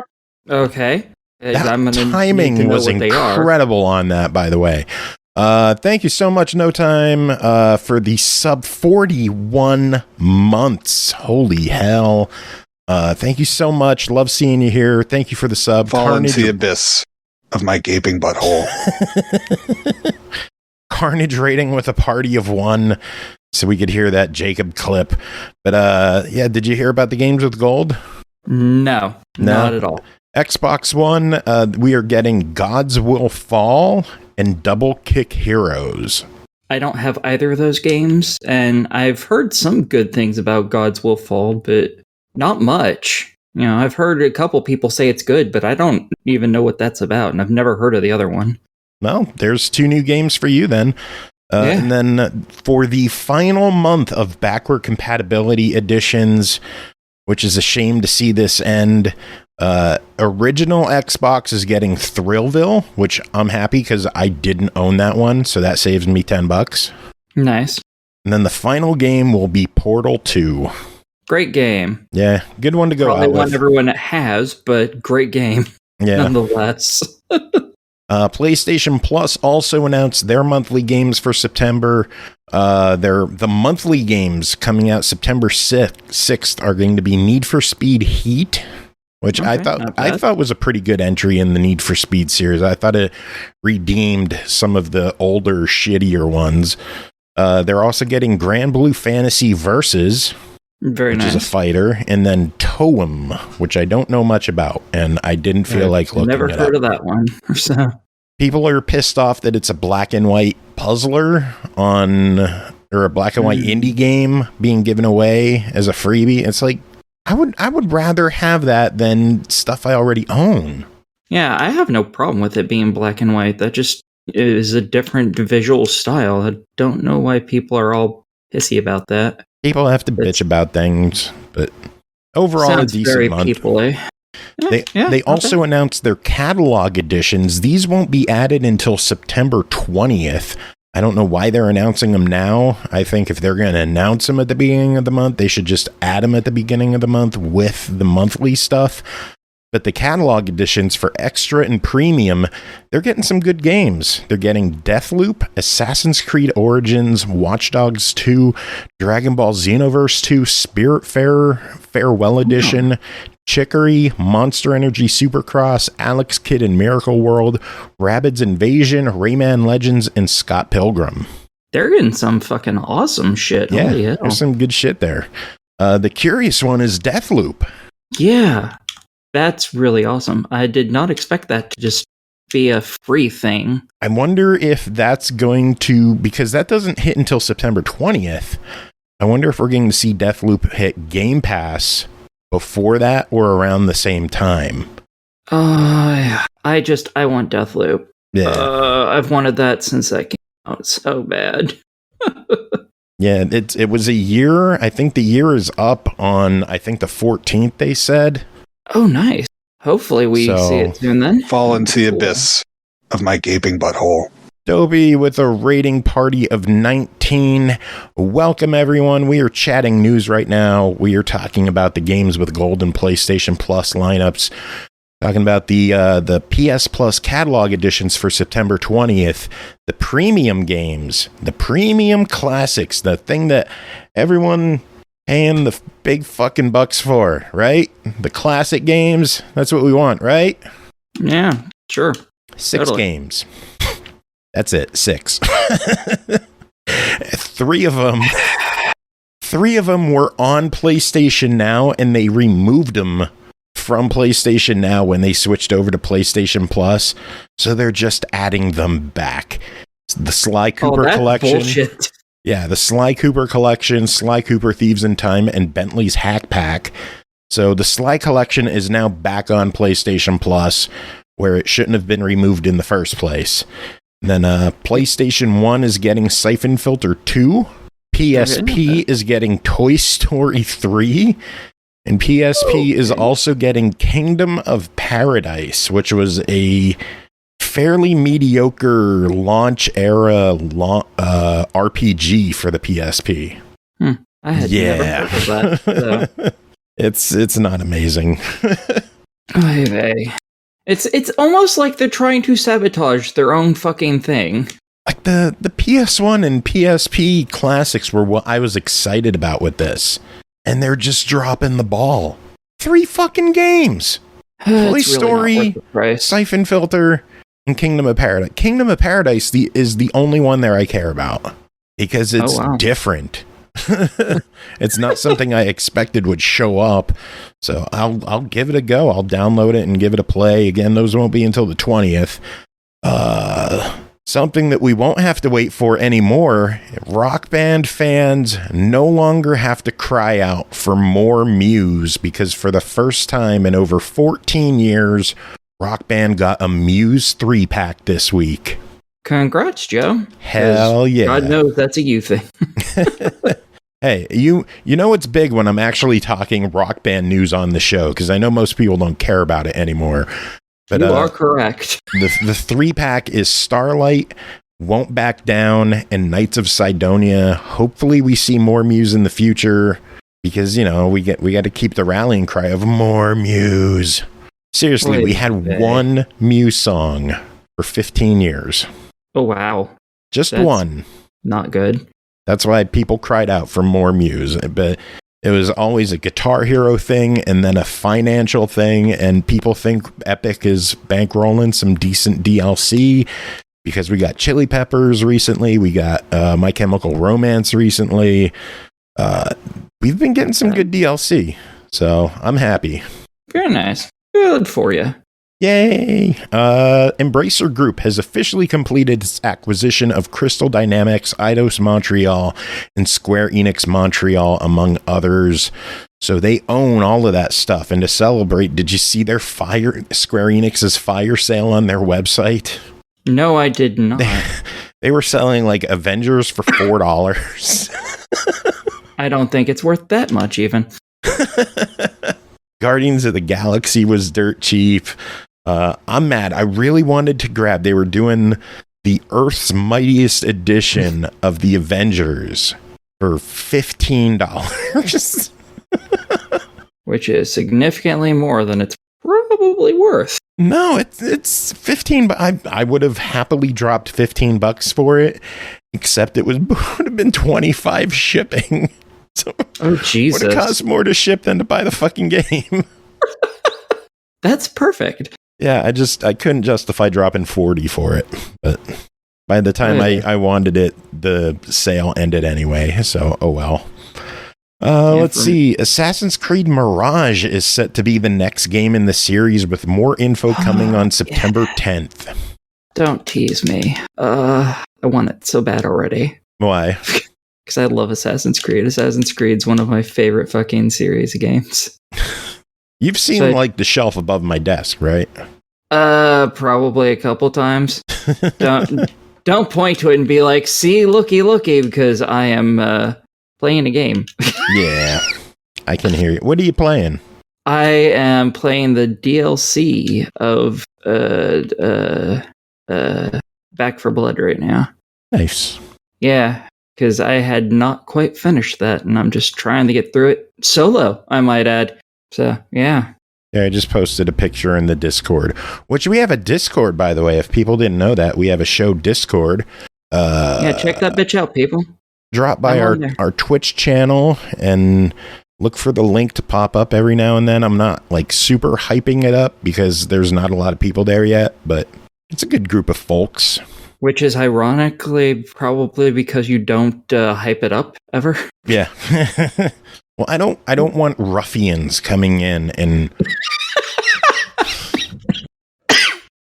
Okay. That I'm gonna timing need to know was what they are. incredible on that, by the way. Thank you so much, No Time, for the sub 41 months. Holy hell. Thank you so much. Love seeing you here. Thank you for the sub. Fall into the abyss of my gaping butthole. Carnage rating with a party of one, so we could hear that Jacob clip. But yeah, did you hear about the Games with Gold? No, not at all. Xbox One, we are getting Gods Will Fall and Double Kick Heroes. I don't have either of those games, and I've heard some good things about Gods Will Fall, but not much. I've heard a couple people say it's good, but I don't even know what that's about, and I've never heard of the other one. Well, there's 2 new games for you then. Yeah. And then for the final month of backward compatibility editions, which is a shame to see this end, original Xbox is getting Thrillville, which I'm happy because I didn't own that one, so that saves me $10. Nice. And then the final game will be Portal 2. Great game. Yeah, good one to go Probably out one with. everyone has, but great game nonetheless. PlayStation Plus also announced their monthly games for September. The monthly games coming out September 6th are going to be Need for Speed Heat, which I thought was a pretty good entry in the Need for Speed series. I thought it redeemed some of the older, shittier ones. They're also getting Grand Blue Fantasy Versus, Very which nice. is a fighter, and then Toem, which I don't know much about, and I didn't feel like looking Never it heard up. of that one. So People are pissed off that it's a black and white puzzler or a black and white indie game being given away as a freebie. It's like, I would rather have that than stuff I already own. yeah, I have no problem with it being black and white. That just is a different visual style. I don't know why people are all pissy about that. People have to bitch about things, but overall, Sounds a decent very month. people-y. They also announced their catalog editions. These won't be added until September 20th. I don't know why they're announcing them now. I think if they're going to announce them at the beginning of the month, they should just add them at the beginning of the month with the monthly stuff. But the catalog editions for Extra and Premium, they're getting some good games. They're getting Deathloop, Assassin's Creed Origins, Watch Dogs 2, Dragon Ball Xenoverse 2, Spiritfarer Farewell Edition, Chicory, Monster Energy Supercross, Alex Kidd in Miracle World, Rabbids Invasion, Rayman Legends, and Scott Pilgrim. They're getting some fucking awesome shit. Yeah, Holy hell. there's some good shit there. The curious one is Deathloop. Yeah, that's really awesome. I did not expect that to just be a free thing. I wonder if that's going to, because that doesn't hit until September 20th. I wonder if we're going to see Deathloop hit Game Pass before that or around the same time. I want Deathloop. Yeah. I've wanted that since that came out so bad. Yeah, it was a year. I think the year is up on, I think the 14th, they said. Oh, nice. Hopefully we see it soon then. Fall into the abyss of my gaping butthole. Dobie with a rating party of 19. Welcome, everyone. We are chatting news right now. We are talking about the Games with Gold and PlayStation Plus lineups. Talking about the PS Plus catalog editions for September 20th. The premium games. The premium classics. The thing that everyone paying the big fucking bucks for, right? The classic games. That's what we want, right? Yeah, sure. 6 Totally. games. That's it. 6. 3 of them 3 of them were on PlayStation Now, and they removed them from PlayStation Now when they switched over to PlayStation Plus. So they're just adding them back. The Sly Cooper collection. Bullshit. Yeah, the Sly Cooper collection, Sly Cooper Thieves in Time, and Bentley's Hack Pack. So the Sly collection is now back on PlayStation Plus, where it shouldn't have been removed in the first place. And then PlayStation 1 is getting Siphon Filter 2. PSP is getting Toy Story 3. And PSP is also getting Kingdom of Paradise, which was a fairly mediocre launch era RPG for the PSP. I had never heard of that. So. It's not amazing. It's almost like they're trying to sabotage their own fucking thing. Like the PS1 and PSP classics were what I was excited about with this. And they're just dropping the ball. 3 fucking games. Toy Story, Siphon Filter, and Kingdom of Paradise. Kingdom of Paradise is the only one there I care about. Because it's different. It's not something I expected would show up. So I'll give it a go. I'll download it and give it a play. Again, those won't be until the 20th. Something that we won't have to wait for anymore. Rock Band fans no longer have to cry out for more Muse, because for the first time in over 14 years, Rock Band got a Muse 3-pack this week. Congrats, Joe. Hell yeah. God knows that's a you thing. Hey, you know it's big when I'm actually talking Rock Band news on the show, because I know most people don't care about it anymore. But, you are correct. The 3-pack is Starlight, Won't Back Down, and Knights of Sidonia. Hopefully we see more Muse in the future, because, you know, we got to keep the rallying cry of more Muse. Seriously, we had one Muse song for 15 years. Oh, wow. That's one. Not good. That's why people cried out for more Muse. But it was always a Guitar Hero thing and then a financial thing. And people think Epic is bankrolling some decent DLC because we got Chili Peppers recently. We got My Chemical Romance recently. We've been getting some good DLC. So I'm happy. Very nice. Good for you. Yay! Embracer Group has officially completed its acquisition of Crystal Dynamics, Eidos Montreal, and Square Enix Montreal, among others. So they own all of that stuff. And to celebrate, did you see their Square Enix's fire sale on their website? No, I did not. They were selling like Avengers for $4. I don't think it's worth that much even. Guardians of the Galaxy was dirt cheap. I'm mad. I really wanted to grab. They were doing the Earth's Mightiest edition of the Avengers for $15. Which is significantly more than it's probably worth. No, it's 15, but I would have happily dropped $15 for it, except it would have been 25 shipping. So, oh, Jesus. Would it cost more to ship than to buy the fucking game? That's perfect. Yeah, I couldn't justify dropping 40 for it. But by the time I wanted it, the sale ended anyway. So, oh well. Let's see. Assassin's Creed Mirage is set to be the next game in the series, with more info coming on September 10th. Don't tease me. I want it so bad already. Why? Because I love Assassin's Creed. Assassin's Creed's one of my favorite fucking series of games. You've seen like the shelf above my desk, right? Probably a couple times. Don't point to it and be like, "See, looky," because I am playing a game. Yeah, I can hear you. What are you playing? I am playing the DLC of Back 4 Blood right now. Nice. Yeah. Because I had not quite finished that, and I'm just trying to get through it solo, I might add. So, yeah. Yeah, I just posted a picture in the Discord, which we have a Discord, by the way. If people didn't know that, we have a show Discord. Yeah, check that bitch out, people. Drop by our Twitch channel and look for the link to pop up every now and then. I'm not like super hyping it up because there's not a lot of people there yet, but it's a good group of folks. Which is ironically probably because you don't hype it up ever. Yeah. Well, I don't want ruffians coming in and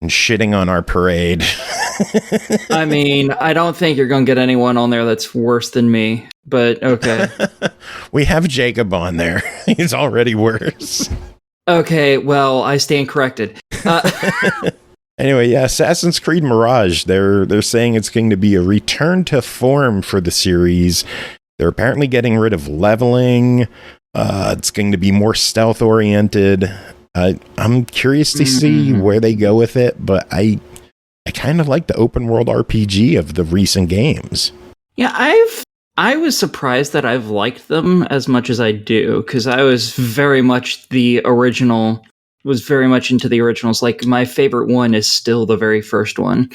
shitting on our parade. I mean, I don't think you're going to get anyone on there that's worse than me, but okay. We have Jacob on there. He's already worse. Okay, well, I stand corrected. Anyway, yeah, Assassin's Creed Mirage, they're saying it's going to be a return to form for the series. They're apparently getting rid of leveling. It's going to be more stealth oriented. I'm curious to see where they go with it, but I kind of like the open world RPG of the recent games. Yeah, I was surprised that I've liked them as much as I do, because I was very much into the originals. Like, my favorite one is still the very first one,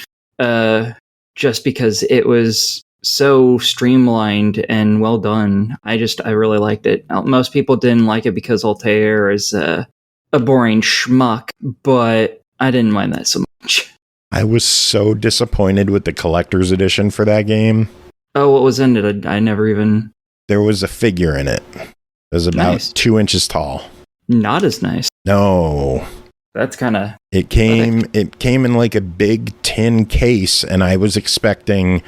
just because it was so streamlined and well done. I really liked it. Most people didn't like it because Altair is a boring schmuck, but I didn't mind that so much. I was so disappointed with the collector's edition for that game. Oh, what was in it? I never even... There was a figure in it. It was about 2 inches tall. Not as nice. No. That's kind of... It came in like a big tin case, and I was expecting,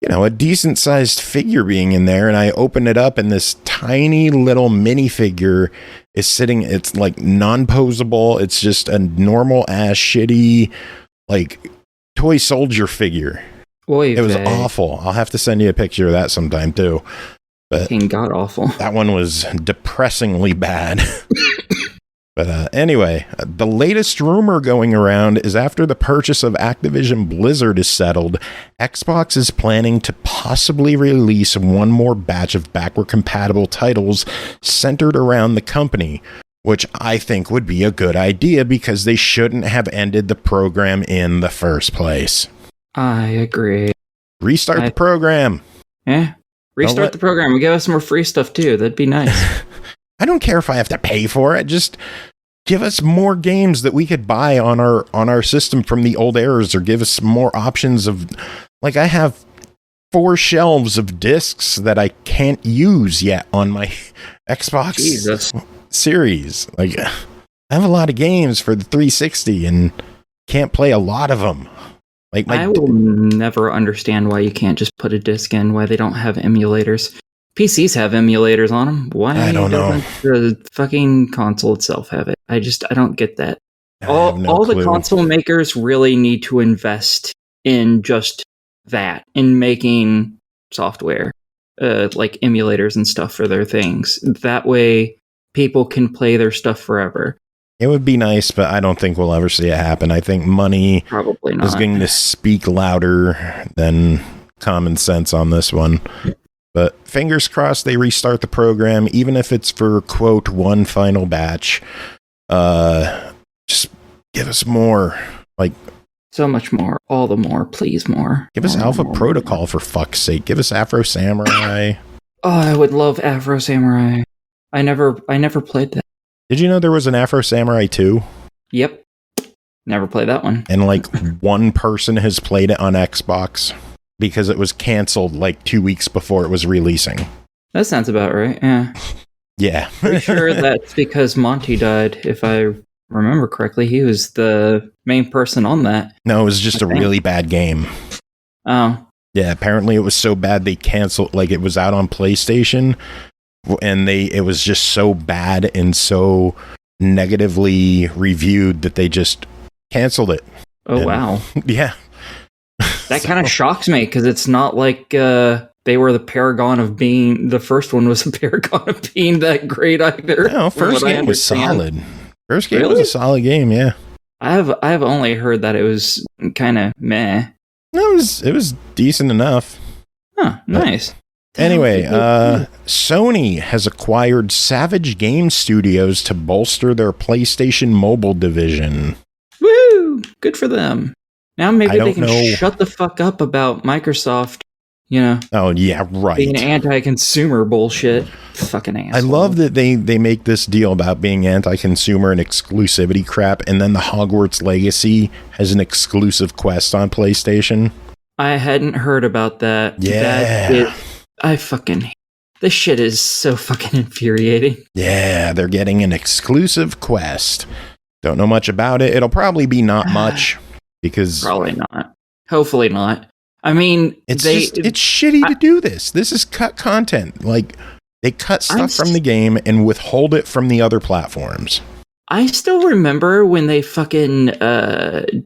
a decent sized figure being in there, and I opened it up, and this tiny little minifigure is sitting. It's like non-posable. It's just a normal ass shitty, like, toy soldier figure. Boy, it was awful. I'll have to send you a picture of that sometime too. But god awful. That one was depressingly bad. But anyway, the latest rumor going around is after the purchase of Activision Blizzard is settled, Xbox is planning to possibly release one more batch of backward-compatible titles centered around the company, which I think would be a good idea because they shouldn't have ended the program in the first place. I agree. Restart the program. Yeah. Restart the program and give us more free stuff too. That'd be nice. I don't care if I have to pay for it. Just give us more games that we could buy on our system from the old eras, or give us more options of, like, I have 4 shelves of discs that I can't use yet on my Xbox Series. Like, I have a lot of games for the 360 and can't play a lot of them. Like, I will never understand why you can't just put a disc in, why they don't have emulators. PCs have emulators on them. Why don't the fucking console itself have it? I don't get that. All the console makers really need to invest in just that, in making software, like emulators and stuff for their things. That way people can play their stuff forever. It would be nice, but I don't think we'll ever see it happen. I think money probably not. Is going to speak louder than common sense on this one. But fingers crossed they restart the program, even if it's for, quote, one final batch. Just give us more. Like, so much more. All the more. Please more. Give us Alpha Protocol, for fuck's sake. Give us Afro Samurai. Oh, I would love Afro Samurai. I never played that. Did you know there was an Afro Samurai 2? Yep. Never played that one. And like one person has played it on Xbox because it was canceled like 2 weeks before it was releasing. That sounds about right, yeah. Yeah. Pretty sure that's because Monty died, if I remember correctly. He was the main person on that. No, it was just a really bad game. Oh. Yeah, apparently it was so bad they canceled, like it was out on PlayStation, and it was just so bad and so negatively reviewed that they just canceled it. Oh, wow. Yeah. That kind of shocks me, because it's not like they were the paragon of being... The first one was a paragon of being that great either. No, first game was solid. First game was a solid game, yeah. I've only heard that it was kind of meh. No, it was decent enough. Huh, nice. Anyway, Sony has acquired Savage Game Studios to bolster their PlayStation Mobile division. Woo! Good for them. Now maybe they can shut the fuck up about Microsoft, Oh, yeah, right. Being anti-consumer bullshit. Fucking asshole. I love that they make this deal about being anti-consumer and exclusivity crap, and then the Hogwarts Legacy has an exclusive quest on PlayStation. I hadn't heard about that. Yeah. This shit is so fucking infuriating. Yeah, they're getting an exclusive quest. Don't know much about it. It'll probably be not much because probably not. Hopefully not. I mean, it's shitty to do this. This is cut content. Like they cut stuff from the game and withhold it from the other platforms. I still remember when they fucking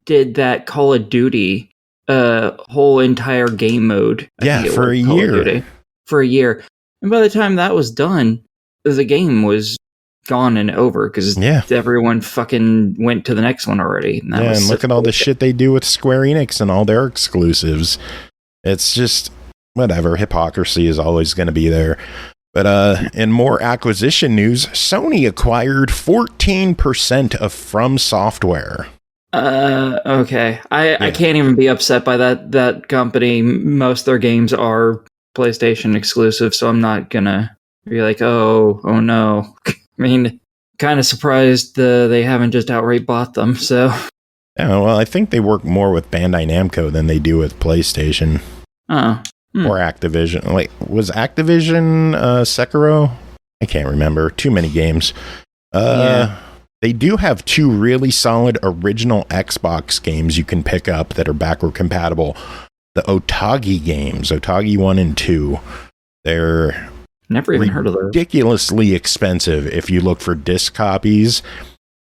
did that Call of Duty whole entire game mode. Yeah, for a year. For a year. And by the time that was done, the game was gone and over because everyone fucking went to the next one already. And look at all the shit they do with Square Enix and all their exclusives. It's just whatever. Hypocrisy is always going to be there. But in more acquisition news, Sony acquired 14% of From Software. Okay. I can't even be upset by that company. Most of their games are PlayStation exclusive, so I'm not gonna be like, oh no. I mean, kind of surprised they haven't just outright bought them. So yeah, well, I think they work more with Bandai Namco than they do with PlayStation. Or Activision. Like, was Activision Sekiro? I can't remember. Too many games. They do have 2 really solid original Xbox games you can pick up that are backward compatible. The Otogi games, Otogi 1 and 2. They're never even heard of those. Ridiculously expensive if you look for disc copies.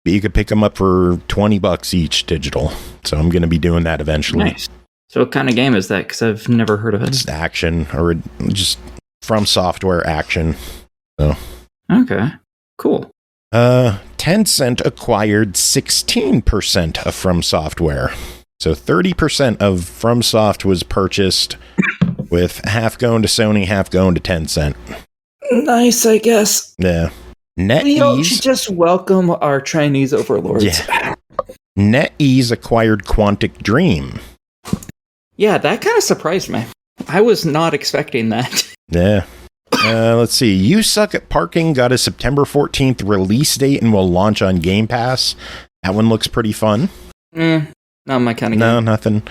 But you could pick them up for $20 each digital. So I'm going to be doing that eventually. Nice. So what kind of game is that? Because I've never heard of it. Just action, or just From Software action. So okay, cool. Tencent acquired 16% of From Software. So 30% of FromSoft was purchased, with half going to Sony, half going to Tencent. Nice, I guess. Yeah. We should just welcome our Chinese overlords. Yeah. NetEase acquired Quantic Dream. Yeah, that kind of surprised me. I was not expecting that. Yeah. Let's see. You Suck at Parking got a September 14th release date and will launch on Game Pass. That one looks pretty fun. Not my kind of game. No, nothing.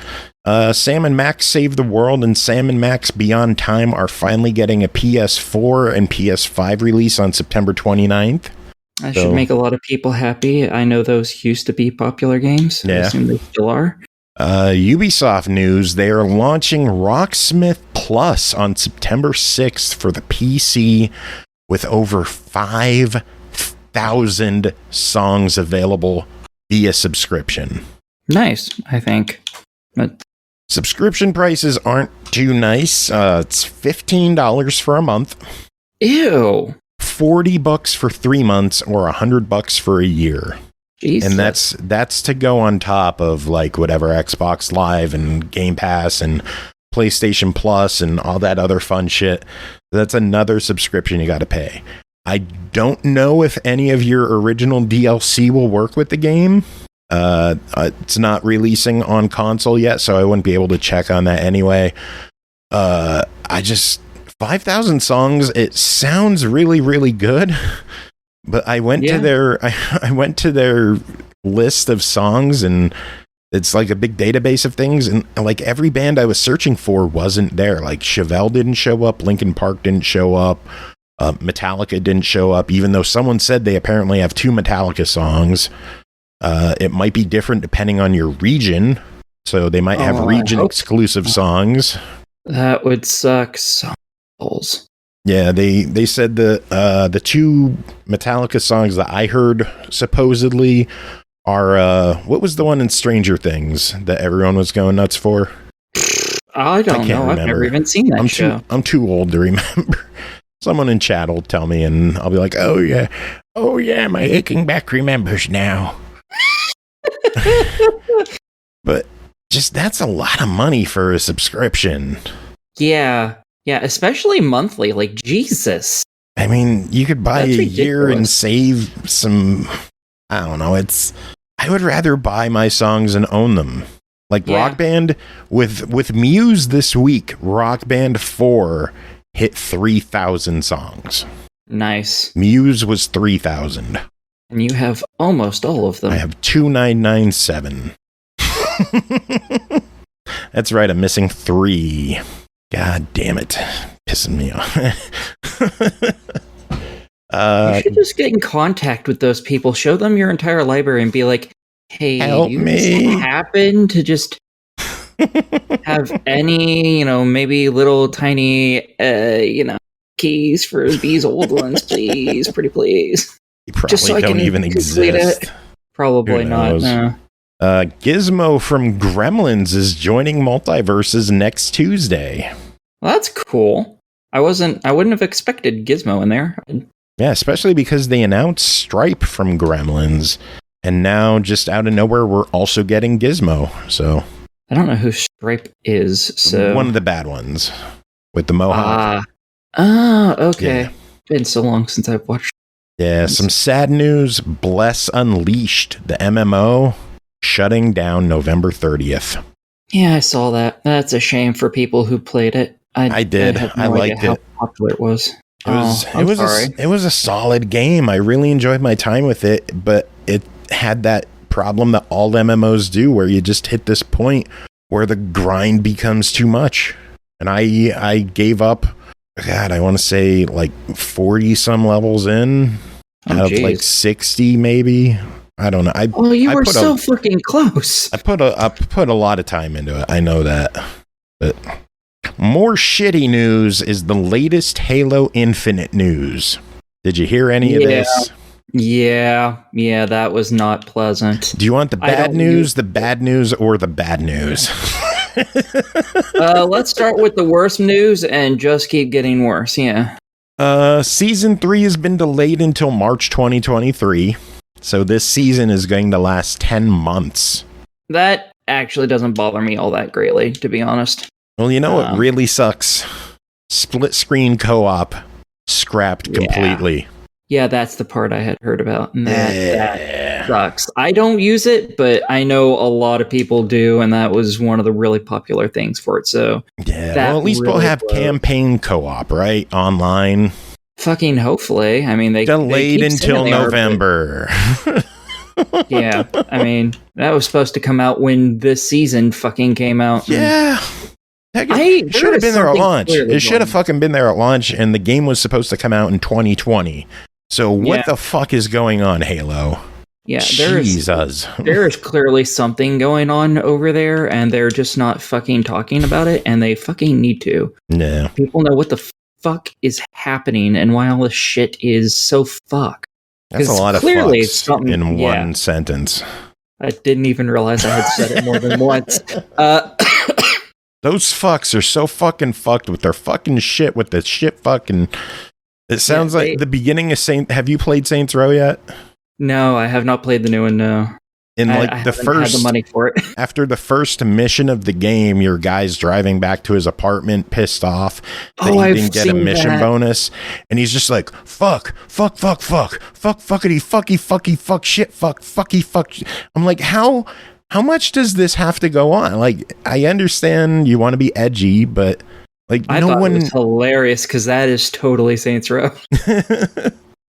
Sam & Max Save the World and Sam & Max Beyond Time are finally getting a PS4 and PS5 release on September 29th. I should make a lot of people happy. I know those used to be popular games. I assume they still are. Ubisoft news, they are launching Rocksmith Plus on September 6th for the PC with over 5,000 songs available via subscription. Nice, I think. But subscription prices aren't too nice. It's $15 for a month. Ew. $40 for 3 months or $100 for a year. Jesus. And that's to go on top of like whatever Xbox Live and Game Pass and PlayStation Plus and all that other fun shit. That's another subscription you got to pay. I don't know if any of your original DLC will work with the game. It's not releasing on console yet, so I wouldn't be able to check on that anyway. 5,000 songs, it sounds really, really good. But I went to their list of songs, and it's like a big database of things, and like every band I was searching for wasn't there. Like Chevelle didn't show up, Linkin Park didn't show up, Metallica didn't show up, even though someone said they apparently have 2 Metallica songs. It might be different depending on your region, so they might have region exclusive songs. That would suck. Yeah, they said the 2 Metallica songs that I heard supposedly are what was the one in Stranger Things that everyone was going nuts for? I don't know. Remember. I've never even seen that show. I'm too old to remember. Someone in chat will tell me, and I'll be like, oh yeah, my aching back remembers now. But just that's a lot of money for a subscription. Yeah, especially monthly. Like, Jesus. I mean, you could buy a year and save some. I don't know. I would rather buy my songs and own them. Like Rock Band with Muse this week. Rock Band 4 hit 3,000 songs. Nice. Muse was 3,000. And you have almost all of them. I have 2,997. That's right. I'm missing 3. God damn it. Pissing me off. You should just get in contact with those people. Show them your entire library and be like, hey, help do you me. just happen to just have any, maybe little tiny, keys for these old ones, please? Pretty please. You probably Just so I don't can even complete exist. it. Probably Who not. knows? No. Gizmo from Gremlins is joining Multiverses next Tuesday. Well, that's cool. I wouldn't have expected Gizmo in there. Yeah, especially because they announced Stripe from Gremlins, and now just out of nowhere, we're also getting Gizmo. So I don't know who Stripe is. So one of the bad ones with the mohawk. Okay. Yeah. Been so long since I've watched. Yeah, some sad news. Bless Unleashed, the MMO, shutting down November 30th. Yeah, I saw that. That's a shame for people who played it. I did. had no I idea liked how it. popular it was. It was a solid game. I really enjoyed my time with it, but it had that problem that all MMOs do, where you just hit this point where the grind becomes too much. And I gave up. God, I want to say like 40 some levels in out of like 60 maybe. I don't know. You were so fucking close. I put a lot of time into it. I know that. But more shitty news is the latest Halo Infinite news. Did you hear any of this? Yeah, that was not pleasant. Do you want the bad news, the bad news, or the bad news? Let's start with the worst news and just keep getting worse. Yeah. Season 3 has been delayed until March 2023. So this season is going to last 10 months. That actually doesn't bother me all that greatly, to be honest. Well, you know what really sucks? Split screen co-op scrapped completely. Yeah, that's the part I had heard about. And that sucks. I don't use it, but I know a lot of people do, and that was one of the really popular things for it. So yeah, well, at least we'll have campaign co-op, right? Online. Fucking hopefully. I mean, they delayed until November. Yeah, I mean, that was supposed to come out when this season fucking came out. Yeah. It should have been there at launch. It should have fucking been there at launch, and the game was supposed to come out in 2020. So what the fuck is going on, Halo? Yeah, there is clearly something going on over there, and they're just not fucking talking about it, and they fucking need to. No. People know what the fuck is happening and why all this shit is so fucked. That's a lot of clearly fucks in one sentence. I didn't even realize I had said it more than once. Those fucks are so fucking fucked with their fucking shit with the shit fucking... It sounds like the beginning of Saint... Have you played Saints Row yet? No, I have not played the new one, no. In like I the first... had the money for it. After the first mission of the game, your guy's driving back to his apartment pissed off that he didn't get a mission bonus. And he's just like, fuck, fuckity, fucky, shit, fucky, fuck. I'm like, how much does this have to go on? Like, I understand you want to be edgy, but like, I thought it was hilarious because that is totally Saints Row.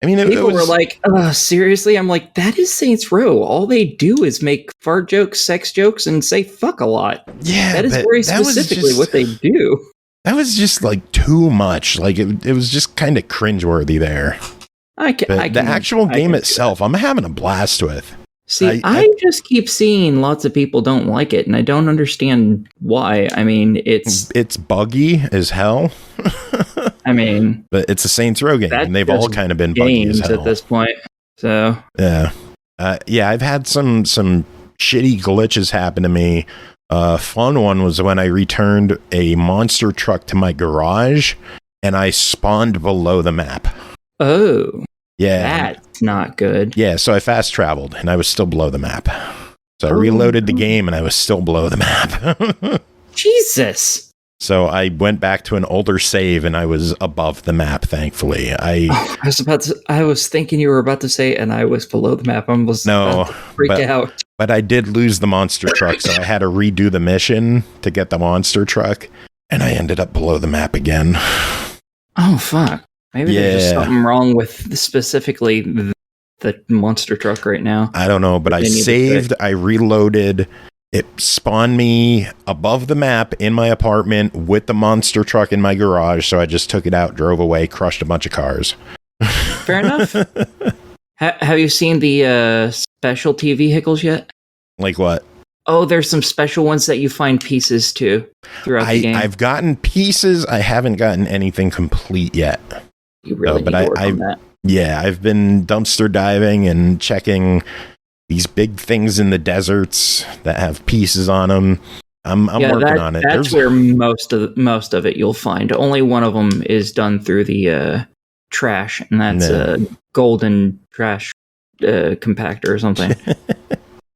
I mean, people were like, seriously? I'm like, that is Saints Row. All they do is make fart jokes, sex jokes, and say fuck a lot. Yeah, that is very specifically what they do. That was just like too much. Like it was just kind of cringeworthy there. The actual game itself, I'm having a blast with. See, I just keep seeing lots of people don't like it, and I don't understand why. I mean, it's buggy as hell. I mean, but it's a Saints Row game, and they've all kind of been buggy as hell at this point. So yeah, I've had some shitty glitches happen to me. Fun one was when I returned a monster truck to my garage, and I spawned below the map. Oh. Yeah. That's not good. Yeah, so I fast traveled and I was still below the map. So I reloaded the game and I was still below the map. Jesus. So I went back to an older save and I was above the map, thankfully. I was thinking you were about to say, and I was below the map. I was about to freak out. But I did lose the monster truck, so I had to redo the mission to get the monster truck, and I ended up below the map again. Oh, fuck. Maybe there's just something wrong with specifically the monster truck right now. I don't know, but I saved, I reloaded, It spawned me above the map in my apartment with the monster truck in my garage, so I just took it out, drove away, crushed a bunch of cars. Fair enough. Have you seen the specialty vehicles yet? Like what? Oh, there's some special ones that you find pieces to throughout the game. I've gotten pieces. I haven't gotten anything complete yet. You really need to work on that. Yeah, I've been dumpster diving and checking these big things in the deserts that have pieces on them. I'm working on it. That's where most of it you'll find. Only one of them is done through the trash, and that's a golden trash compactor or something.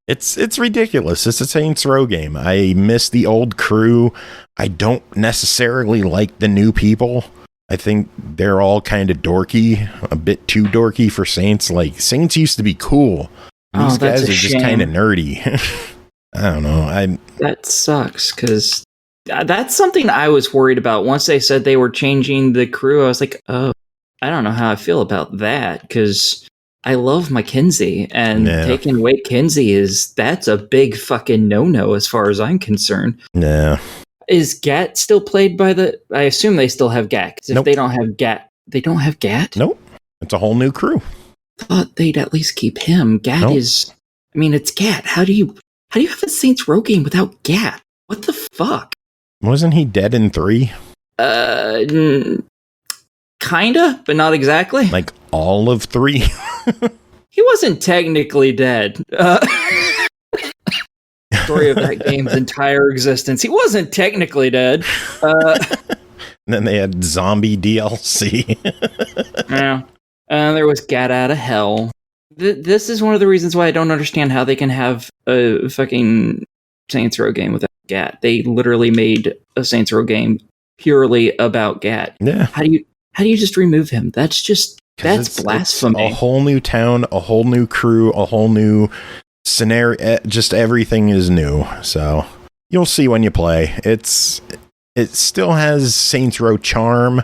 It's ridiculous. It's a Saints Row game. I miss the old crew. I don't necessarily like the new people. I think they're all kind of dorky, a bit too dorky for Saints. Like, Saints used to be cool. These guys are just kind of nerdy. I don't know. That sucks, because that's something I was worried about. Once they said they were changing the crew, I was like, oh, I don't know how I feel about that, because I love Mackenzie, and taking away Kinsey that's a big fucking no-no as far as I'm concerned. Yeah. Is Gat still played by I assume they still have Gat, because if they don't have Gat, they don't have Gat? Nope. It's a whole new crew. Thought they'd at least keep him. Gat is, I mean, it's Gat. How do you have a Saints Row game without Gat? What the fuck? Wasn't he dead in 3? Kinda, but not exactly. Like all of 3? He wasn't technically dead. Story of that game's entire existence. He wasn't technically dead. And then they had zombie DLC. Yeah. There was Gat Out of Hell. This is one of the reasons why I don't understand how they can have a fucking Saints Row game without Gat. They literally made a Saints Row game purely about Gat. Yeah. How do you just remove him? That's blasphemy. It's a whole new town, a whole new crew, a whole new scenario. Just everything is new. So you'll see when you play. It still has Saints Row charm.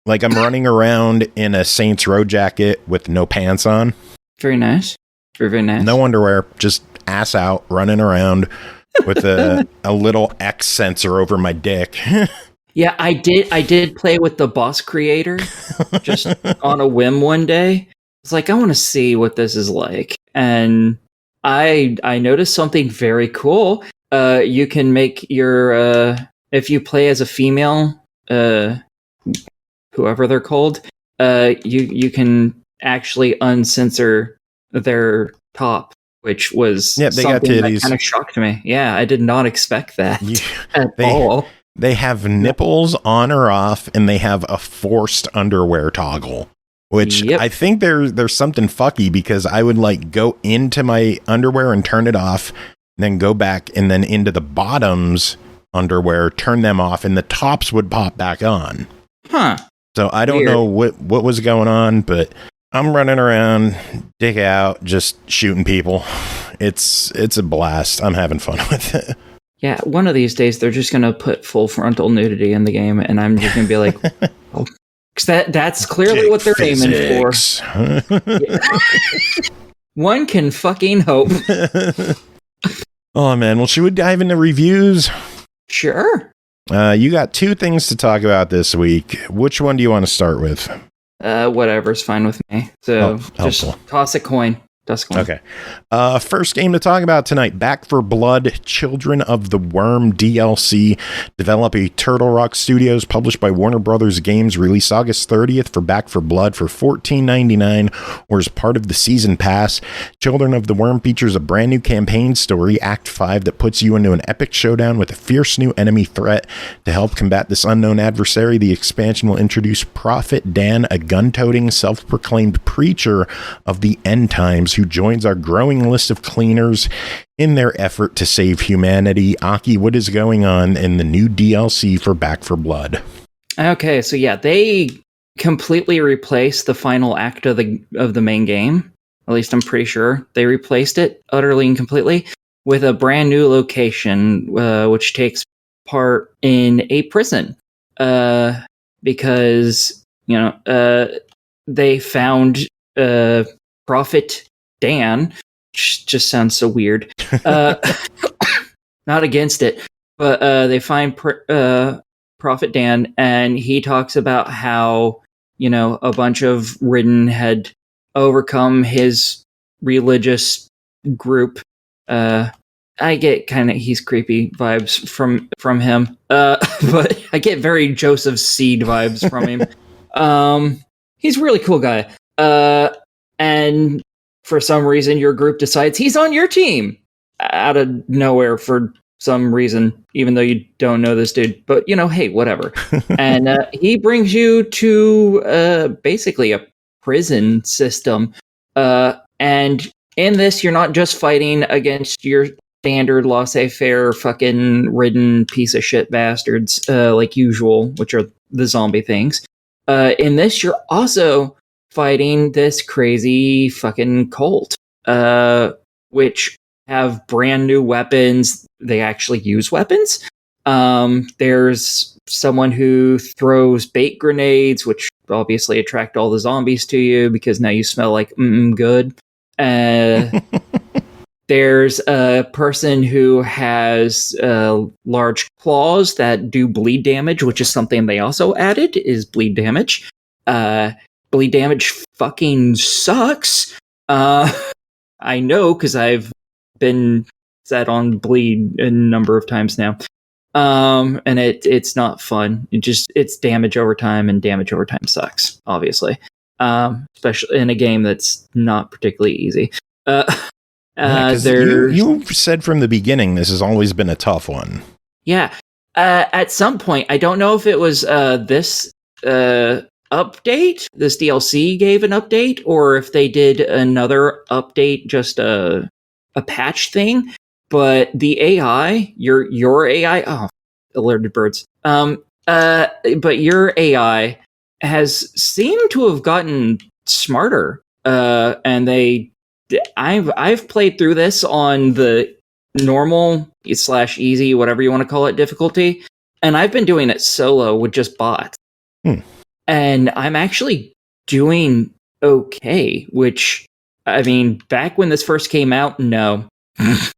Like, I'm running around in a Saints Row jacket with no pants on. Very nice. Very, very nice. No underwear, just ass out, running around with a little X sensor over my dick. Yeah, I did play with the boss creator just on a whim one day. It's like, I want to see what this is like. And I noticed something very cool. You can make your, if you play as a female, whoever they're called, you can actually uncensor their top, which was they got titties. That kind of shocked me. Yeah, I did not expect that at all. They have nipples on or off, and they have a forced underwear toggle, which I think there's something fucky, because I would like go into my underwear and turn it off, then go back and then into the bottoms underwear, turn them off, and the tops would pop back on. Huh. So I don't know what was going on, but I'm running around, dick out, just shooting people. It's a blast. I'm having fun with it. Yeah, one of these days they're just gonna put full frontal nudity in the game, and I'm just gonna be like, oh, because that's clearly Dick what they're physics. aiming for. One can fucking hope. Oh man, well, should we dive into reviews? Sure. You got 2 things to talk about this week. Which one do you want to start with? Whatever's fine with me. So just toss a coin. Okay. First game to talk about tonight, Back for Blood, Children of the Worm DLC. Developed by Turtle Rock Studios, published by Warner Brothers Games, released August 30th for Back for Blood for $14.99, or as part of the season pass. Children of the Worm features a brand new campaign story, Act 5, that puts you into an epic showdown with a fierce new enemy threat. To help combat this unknown adversary, the expansion will introduce Prophet Dan, a gun-toting, self-proclaimed preacher of the end times, who joins our growing list of cleaners in their effort to save humanity. Aki, what is going on in the new DLC for Back for Blood? Okay, so yeah, they completely replaced the final act of the main game. At least I'm pretty sure they replaced it utterly and completely with a brand new location, which takes part in a prison, because they found Prophet Dan, which just sounds so weird. not against it, but they find Prophet Dan, and he talks about how, a bunch of Ridden had overcome his religious group. I get he's creepy vibes from him, but I get very Joseph Seed vibes from him. He's a really cool guy, and for some reason your group decides he's on your team out of nowhere for some reason, even though you don't know this dude, but hey, whatever. And he brings you to basically a prison system, and in this you're not just fighting against your standard laissez-faire fucking Ridden piece of shit bastards like usual, which are the zombie things. In this you're also fighting this crazy fucking cult, which have brand new weapons. They actually use weapons. There's someone who throws bait grenades, which obviously attract all the zombies to you because now you smell like good. There's a person who has large claws that do bleed damage, which is something they also added, is bleed damage. Bleed damage fucking sucks. I know, because I've been set on bleed a number of times now. And it's not fun. It's damage over time, and damage over time sucks, obviously. Especially in a game that's not particularly easy. You said from the beginning this has always been a tough one. Yeah. At some point, I don't know if it was this update, this DLC gave an update, or if they did another update, just a patch thing. But the AI, your AI, alerted birds. But your AI has seemed to have gotten smarter. And I've played through this on the normal / easy, whatever you want to call it, difficulty, and I've been doing it solo with just bots. And I'm actually doing okay, which, I mean, back when this first came out, no,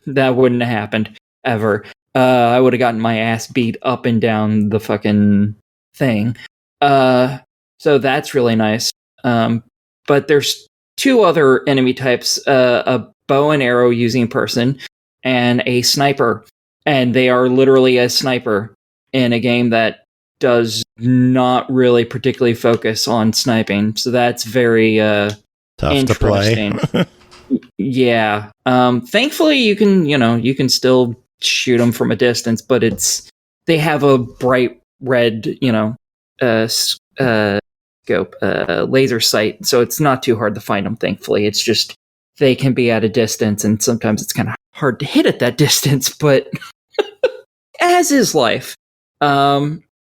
that wouldn't have happened ever. I would have gotten my ass beat up and down the fucking thing. So that's really nice. But there's two other enemy types, a bow and arrow using person and a sniper. And they are literally a sniper in a game that does not really particularly focus on sniping. So that's very tough interesting. To play. Yeah. Thankfully you can still shoot them from a distance, but they have a bright red, scope, laser sight, so it's not too hard to find them, thankfully. It's just they can be at a distance, and sometimes it's kind of hard to hit at that distance, but as is life.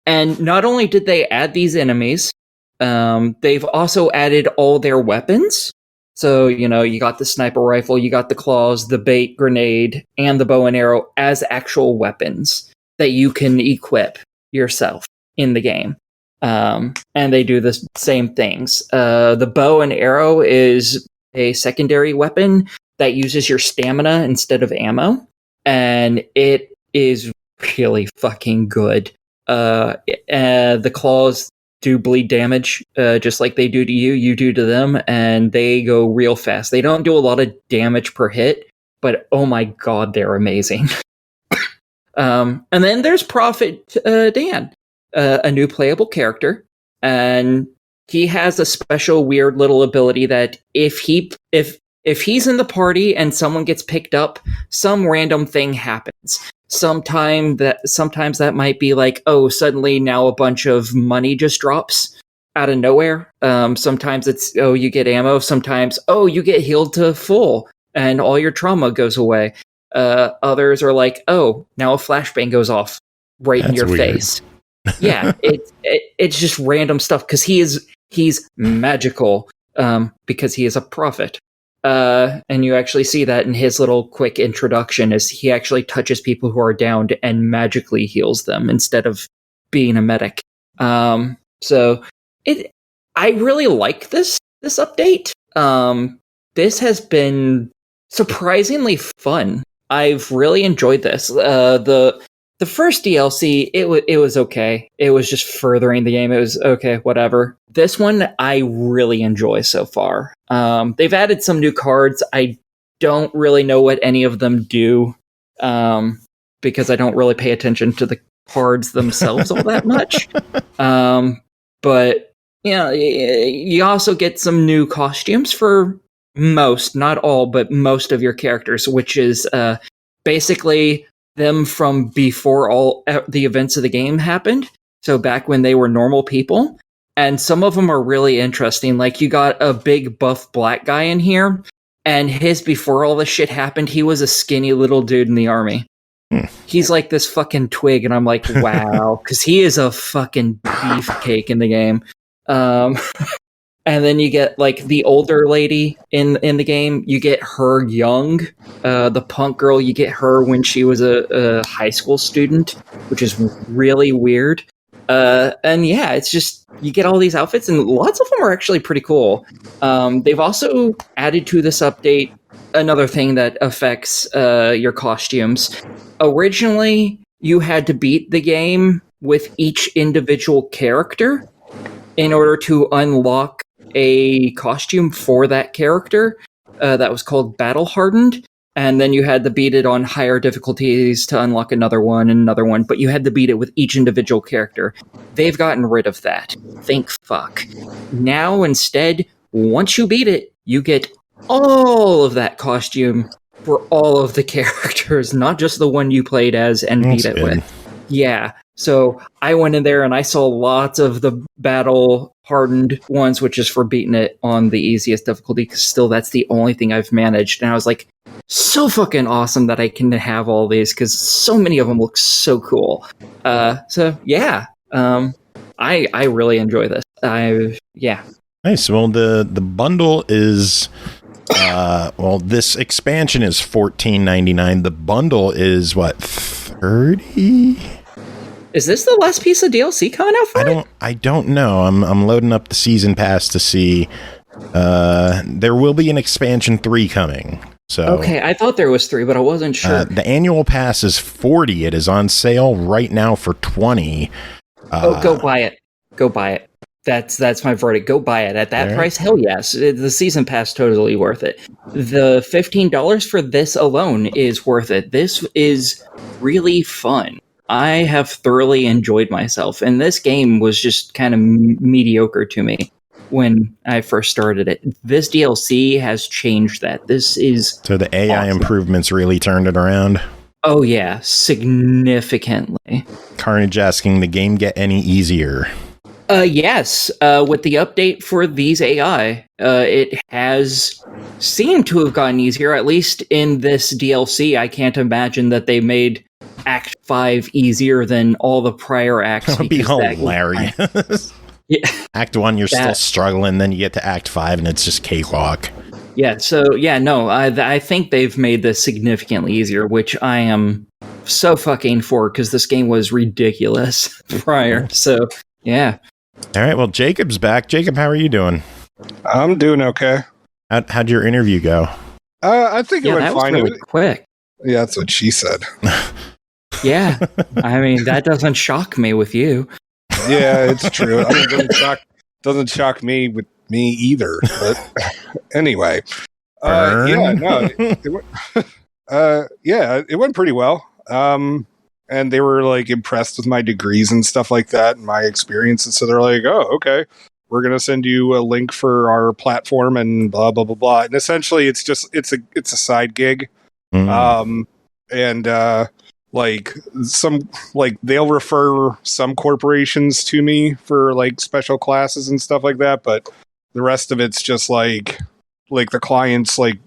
And not only did they add these enemies, they've also added all their weapons. So, you got the sniper rifle, you got the claws, the bait grenade, and the bow and arrow as actual weapons that you can equip yourself in the game. And they do the same things. The bow and arrow is a secondary weapon that uses your stamina instead of ammo, and it is really fucking good. The claws do bleed damage, just like they do to you, you do to them, and they go real fast. They don't do a lot of damage per hit, but oh my god, they're amazing. And then there's Prophet Dan, a new playable character, and he has a special weird little ability that if he's in the party and someone gets picked up, some random thing happens. Sometimes that might be like, oh, suddenly now a bunch of money just drops out of nowhere. Sometimes it's, oh, you get ammo. Sometimes, oh, you get healed to full and all your trauma goes away. Others are like, oh, now a flashbang goes off right in your face. Yeah, it's just random stuff because he's magical because he is a prophet. And you actually see that in his little quick introduction, as he actually touches people who are downed and magically heals them instead of being a medic. So I really like this update. This has been surprisingly fun I've really enjoyed this. The first DLC, it was okay. It was just furthering the game. It was okay, whatever. This one, I really enjoy so far. They've added some new cards. I don't really know what any of them do, because I don't really pay attention to the cards themselves all that much. But you also get some new costumes for most, not all, but most of your characters, which is basically them from before all the events of the game happened. So back when they were normal people. And some of them are really interesting. Like, you got a big buff black guy in here, and before all this shit happened, he was a skinny little dude in the army. He's like this fucking twig, and I'm like, wow, because he is a fucking beefcake in the game. And then you get like the older lady in the game. You get her young. The punk girl, you get her when she was a high school student, which is really weird. And yeah, it's just, you get all these outfits, and lots of them are actually pretty cool. They've also added to this update another thing that affects your costumes. Originally, you had to beat the game with each individual character in order to unlock a costume for that character that was called Battle Hardened, and then you had to beat it on higher difficulties to unlock another one and another one, but you had to beat it with each individual character. They've gotten rid of that. Thank fuck. Now, instead, once you beat it, you get all of that costume for all of the characters, not just the one you played as and beat it with. Yeah. So I went in there and I saw lots of the battle hardened ones, which is for beating it on the easiest difficulty, because still that's the only thing I've managed. And I was like, so fucking awesome that I can have all these, because so many of them look so cool. So yeah, I really enjoy this. Yeah. Nice. Well, the bundle is this expansion is $14.99. The bundle is what, $30? Is this the last piece of DLC coming out for it? I don't know. I'm loading up the season pass to see. There will be an expansion 3 coming. So okay, I thought there was 3, but I wasn't sure. The annual pass is $40. It is on sale right now for $20. Go buy it. Go buy it. That's my verdict. Go buy it at that price. Hell yes, the season pass totally worth it. The $15 for this alone is worth it. This is really fun. I have thoroughly enjoyed myself, and this game was just kind of mediocre to me when I first started it. This DLC has changed that. This is so the AI awesome. Improvements really turned it around. Oh yeah, significantly. Carnage asking, the game get any easier? Yes. With the update for these AI, it has seemed to have gotten easier. At least in this DLC, I can't imagine that they made Act 5 easier than all the prior acts. That would be hilarious. Yeah. Act 1, you're still struggling, then you get to Act 5, and it's just cakewalk. Yeah, so, yeah, no, I think they've made this significantly easier, which I am so fucking for, because this game was ridiculous prior, so, yeah. All right, well, Jacob's back. Jacob, how are you doing? I'm doing okay. How'd your interview go? I think it went fine. That was really quick. Yeah, that's what she said. Yeah, I mean, that doesn't shock me with you. Yeah, it's true. I mean, it doesn't shock me with me either. But anyway, it went pretty well. And they were like impressed with my degrees and stuff like that and my experiences. So they're like, "Oh, okay, we're gonna send you a link for our platform and blah blah blah blah." And essentially, it's a side gig. They'll refer some corporations to me for like special classes and stuff like that, but the rest of it's just like the clients like.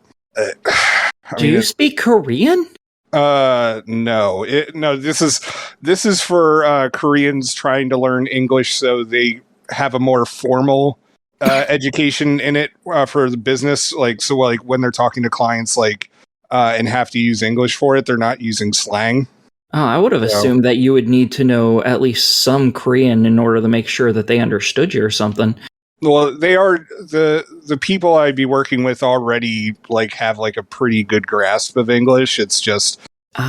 Do you speak Korean? No. This is for Koreans trying to learn English so they have a more formal education in it for the business. Like, so like when they're talking to clients, like. And have to use English for it. They're not using slang. Oh, I would have assumed that you would need to know at least some Korean in order to make sure that they understood you or something. Well, they are the people I'd be working with already like have like a pretty good grasp of English. It's just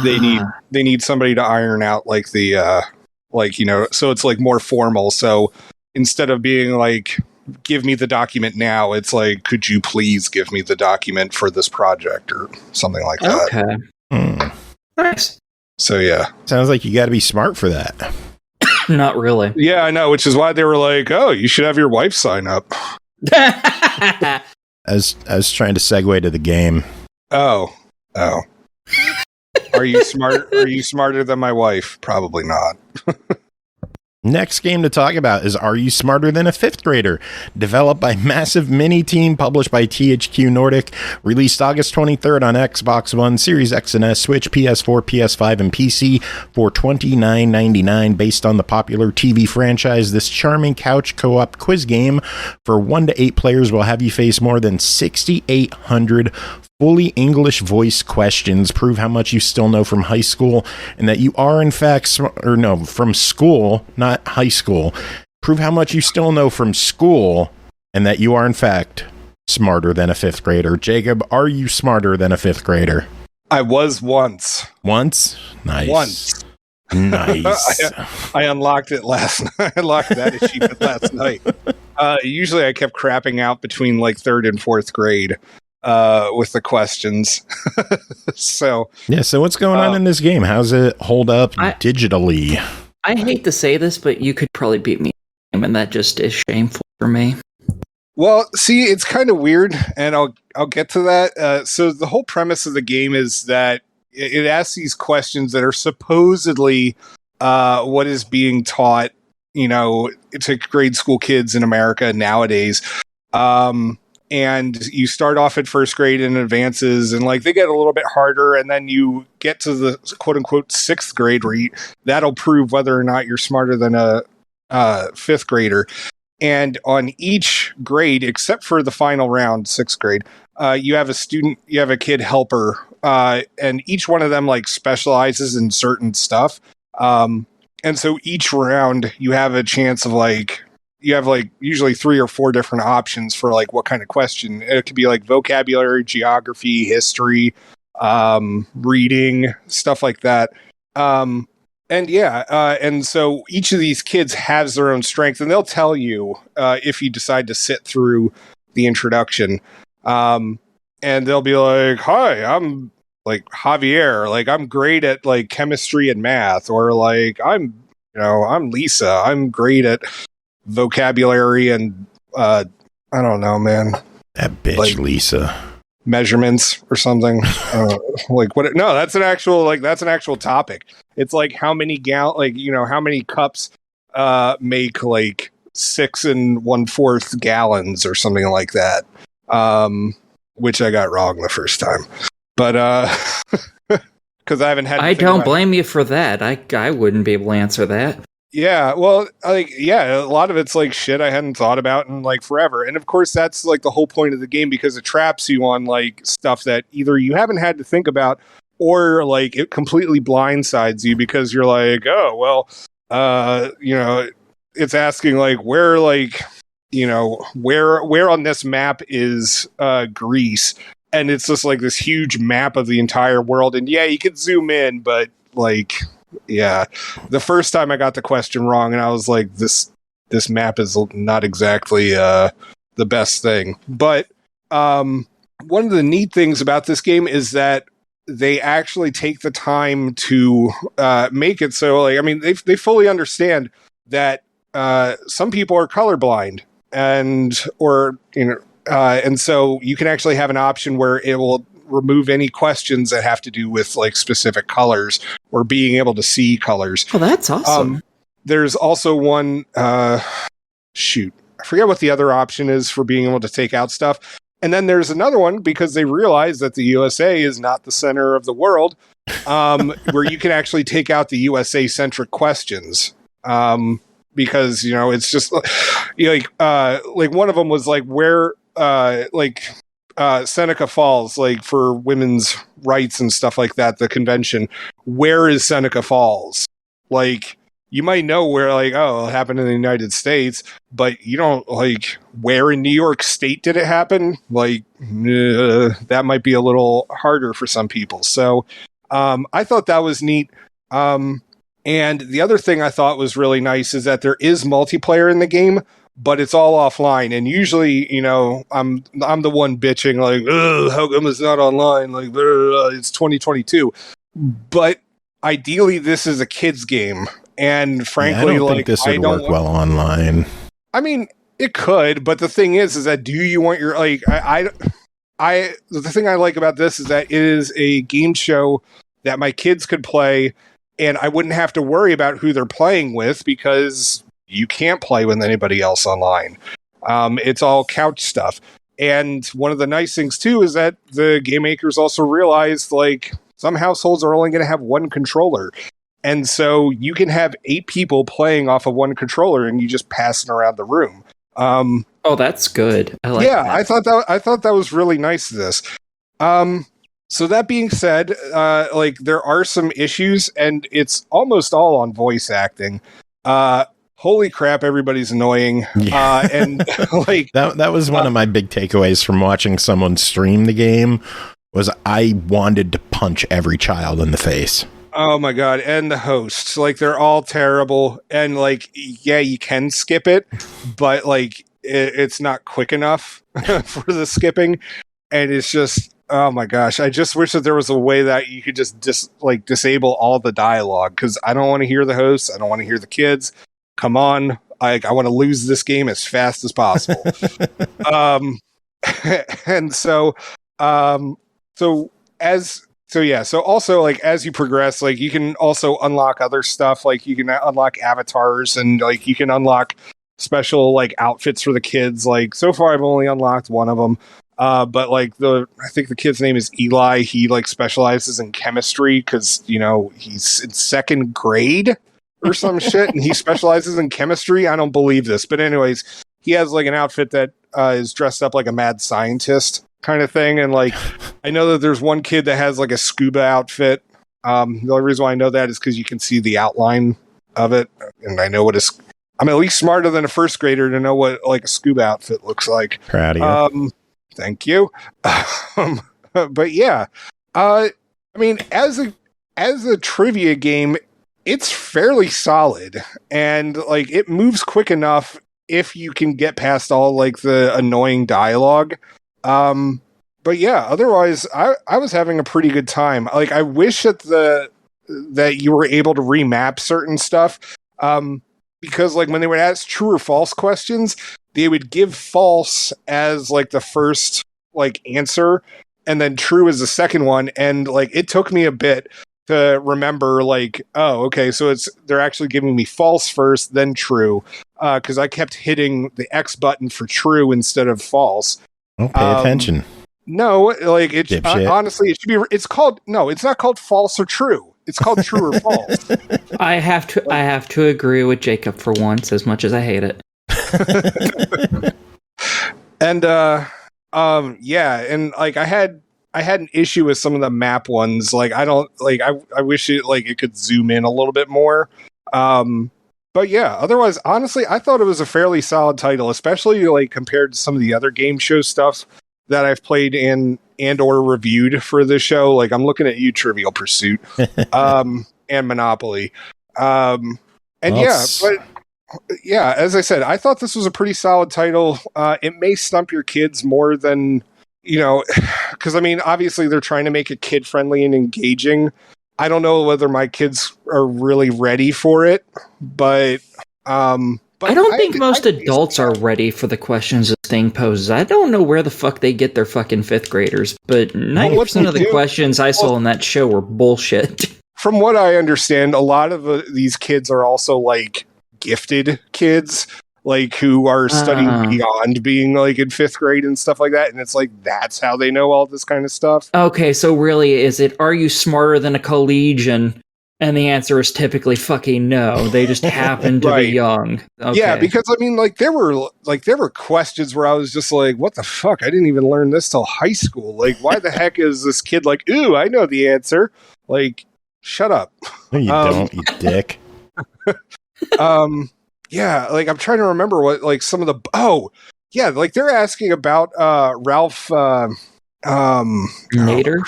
they need somebody to iron out like the like, you know, so it's like more formal. So instead of being like, give me the document now, it's like, could you please give me the document for this project or something like that. Okay. Nice. So yeah. Sounds like you got to be smart for that. Not really. Yeah, I know, which is why they were like, oh, you should have your wife sign up. I was trying to segue to the game. Oh. Are you smart? Are you smarter than my wife? Probably not. Next game to talk about is Are You Smarter Than a Fifth Grader? Developed by Massive Miniteam, published by THQ Nordic, released August 23rd on Xbox One, Series X and S, Switch, PS4, PS5, and PC for $29.99. Based on the popular TV franchise, this charming couch co-op quiz game for 1 to 8 players will have you face more than 6,800 fully English voice questions, prove how much you still know from high school, and that you are in fact, from school, not high school. Prove how much you still know from school, and that you are in fact smarter than a fifth grader. Jacob, are you smarter than a fifth grader? I was once. Once? Nice. Once. Nice. I unlocked it last night. I unlocked that achievement last night. Usually I kept crapping out between like 3rd and 4th grade. With the questions. So what's going on in this game? How's it hold up digitally? I hate to say this, but you could probably beat me, and that just is shameful for me. Well, see, it's kind of weird, and I'll get to that. So the whole premise of the game is that it asks these questions that are supposedly what is being taught, you know, to grade school kids in America nowadays. And you start off at 1st grade and advances, and like they get a little bit harder, and then you get to the quote unquote 6th grade where that'll prove whether or not you're smarter than a 5th grader. And on each grade, except for the final round, 6th grade, you have a kid helper, and each one of them like specializes in certain stuff. And so each round you have a chance of like, you have like usually 3 or 4 different options for like what kind of question. It could be like vocabulary, geography, history, reading, stuff like that. And so each of these kids has their own strength, and they'll tell you if you decide to sit through the introduction. And they'll be like, hi, I'm like Javier, like I'm great at like chemistry and math, or like I'm Lisa, I'm great at vocabulary and I don't know, man. That bitch, like, Lisa. Measurements or something. Like what? No, that's an actual topic. It's like how many how many cups make like 6 1/4 gallons or something like that. Which I got wrong the first time, but because I haven't had. I don't blame you for that. I wouldn't be able to answer that. Yeah, well, a lot of it's like shit I hadn't thought about in like forever. And of course, that's like the whole point of the game, because it traps you on like stuff that either you haven't had to think about, or like it completely blindsides you because you're like, oh, well, it's asking like where on this map is Greece. And it's just like this huge map of the entire world. And yeah, you can zoom in, but like... Yeah, the first time I got the question wrong, and I was like, "This map is not exactly the best thing." But one of the neat things about this game is that they actually take the time to make it so. Like, I mean, they fully understand that some people are colorblind, and so you can actually have an option where it will remove any questions that have to do with like specific colors or being able to see colors. Oh, that's awesome. There's also one, I forget what the other option is for being able to take out stuff. And then there's another one, because they realize that the USA is not the center of the world, where you can actually take out the USA centric questions. Because, it's just like one of them was like where, Seneca Falls, like for women's rights and stuff like that, the convention. Where is Seneca Falls? Like, you might know where, like, oh, it happened in the United States, but you don't, like, where in New York State did it happen? Like, that might be a little harder for some people. So I thought that was neat. And the other thing I thought was really nice is that there is multiplayer in the game, but it's all offline. And usually, you know, I'm the one bitching, like, how come it's not online? Like, it's 2022. But ideally, this is a kid's game. And frankly, I don't think this would work well online. I mean, it could, but the thing is that do you want your, like, the thing I like about this is that it is a game show that my kids could play, and I wouldn't have to worry about who they're playing with because you can't play with anybody else online. It's all couch stuff. And one of the nice things too is that the game makers also realized, like, some households are only going to have one controller. And so you can have 8 people playing off of one controller and you just passing around the room. Oh, that's good. I like that. I thought that was really nice, this. So that being said, like, there are some issues, and it's almost all on voice acting. Holy crap, everybody's annoying. Yeah. And like that was one of my big takeaways from watching someone stream the game, was I wanted to punch every child in the face. Oh my god, and the hosts, like, they're all terrible, and like, yeah, you can skip it, but like it's not quick enough for the skipping, and it's just, oh my gosh, I just wish that there was a way that you could just disable all the dialogue, because I don't want to hear the hosts, I don't want to hear the kids. Come on, I want to lose this game as fast as possible. And so also, like, as you progress, like, you can also unlock other stuff, like you can unlock avatars, and like you can unlock special, like, outfits for the kids. Like, so far I've only unlocked one of them, but like, I think the kid's name is Eli. He, like, specializes in chemistry because, you know, he's in 2nd grade or some shit, and he specializes in chemistry. I don't believe this, but anyways, he has, like, an outfit that is dressed up like a mad scientist kind of thing. And like, I know that there's one kid that has, like, a scuba outfit. The only reason why I know that is because you can see the outline of it, and I know what I'm at least smarter than a 1st grader to know what, like, a scuba outfit looks like. Proud of you. Thank you. But yeah, I mean, as a trivia game, it's fairly solid, and like, it moves quick enough if you can get past all, like, the annoying dialogue. But yeah, otherwise, I was having a pretty good time. Like, I wish that you were able to remap certain stuff, because, like, when they would ask true or false questions, they would give false as, like, the first, like, answer, and then true as the second one. And like, it took me a bit to remember, like, oh, okay, so they're actually giving me false first, then true, because I kept hitting the X button for true instead of false. Don't pay attention. No, like, honestly, it should be. It's not called false or true. It's called true or false. I have to agree with Jacob for once, as much as I hate it. And yeah, and like, I had an issue with some of the map ones. Like, I wish it could zoom in a little bit more. But yeah, otherwise, honestly, I thought it was a fairly solid title, especially, like, compared to some of the other game show stuff that I've played and or reviewed for this show. Like, I'm looking at you, Trivial Pursuit, and Monopoly. And but yeah, as I said, I thought this was a pretty solid title. It may stump your kids more than, you know, because, I mean, obviously they're trying to make it kid friendly and engaging. I don't know whether my kids are really ready for it, but I don't think most adults are ready for the questions this thing poses. I don't know where the fuck they get their fucking 5th graders, but 90% of the questions I saw in that show were bullshit. From what I understand, a lot of these kids are also, like, gifted kids, like, who are studying beyond being, like, in 5th grade and stuff like that, and it's like, that's how they know all this kind of stuff. Okay, so really, are you smarter than a collegian? And the answer is typically fucking no. They just happen to be young. Okay. Yeah, because, I mean, like, there were questions where I was just like, what the fuck? I didn't even learn this till high school. Like, why the heck is this kid like, ooh, I know the answer? Like, shut up. No, you don't, you dick. Yeah, like I'm trying to remember what like some of the like they're asking about Ralph Nader?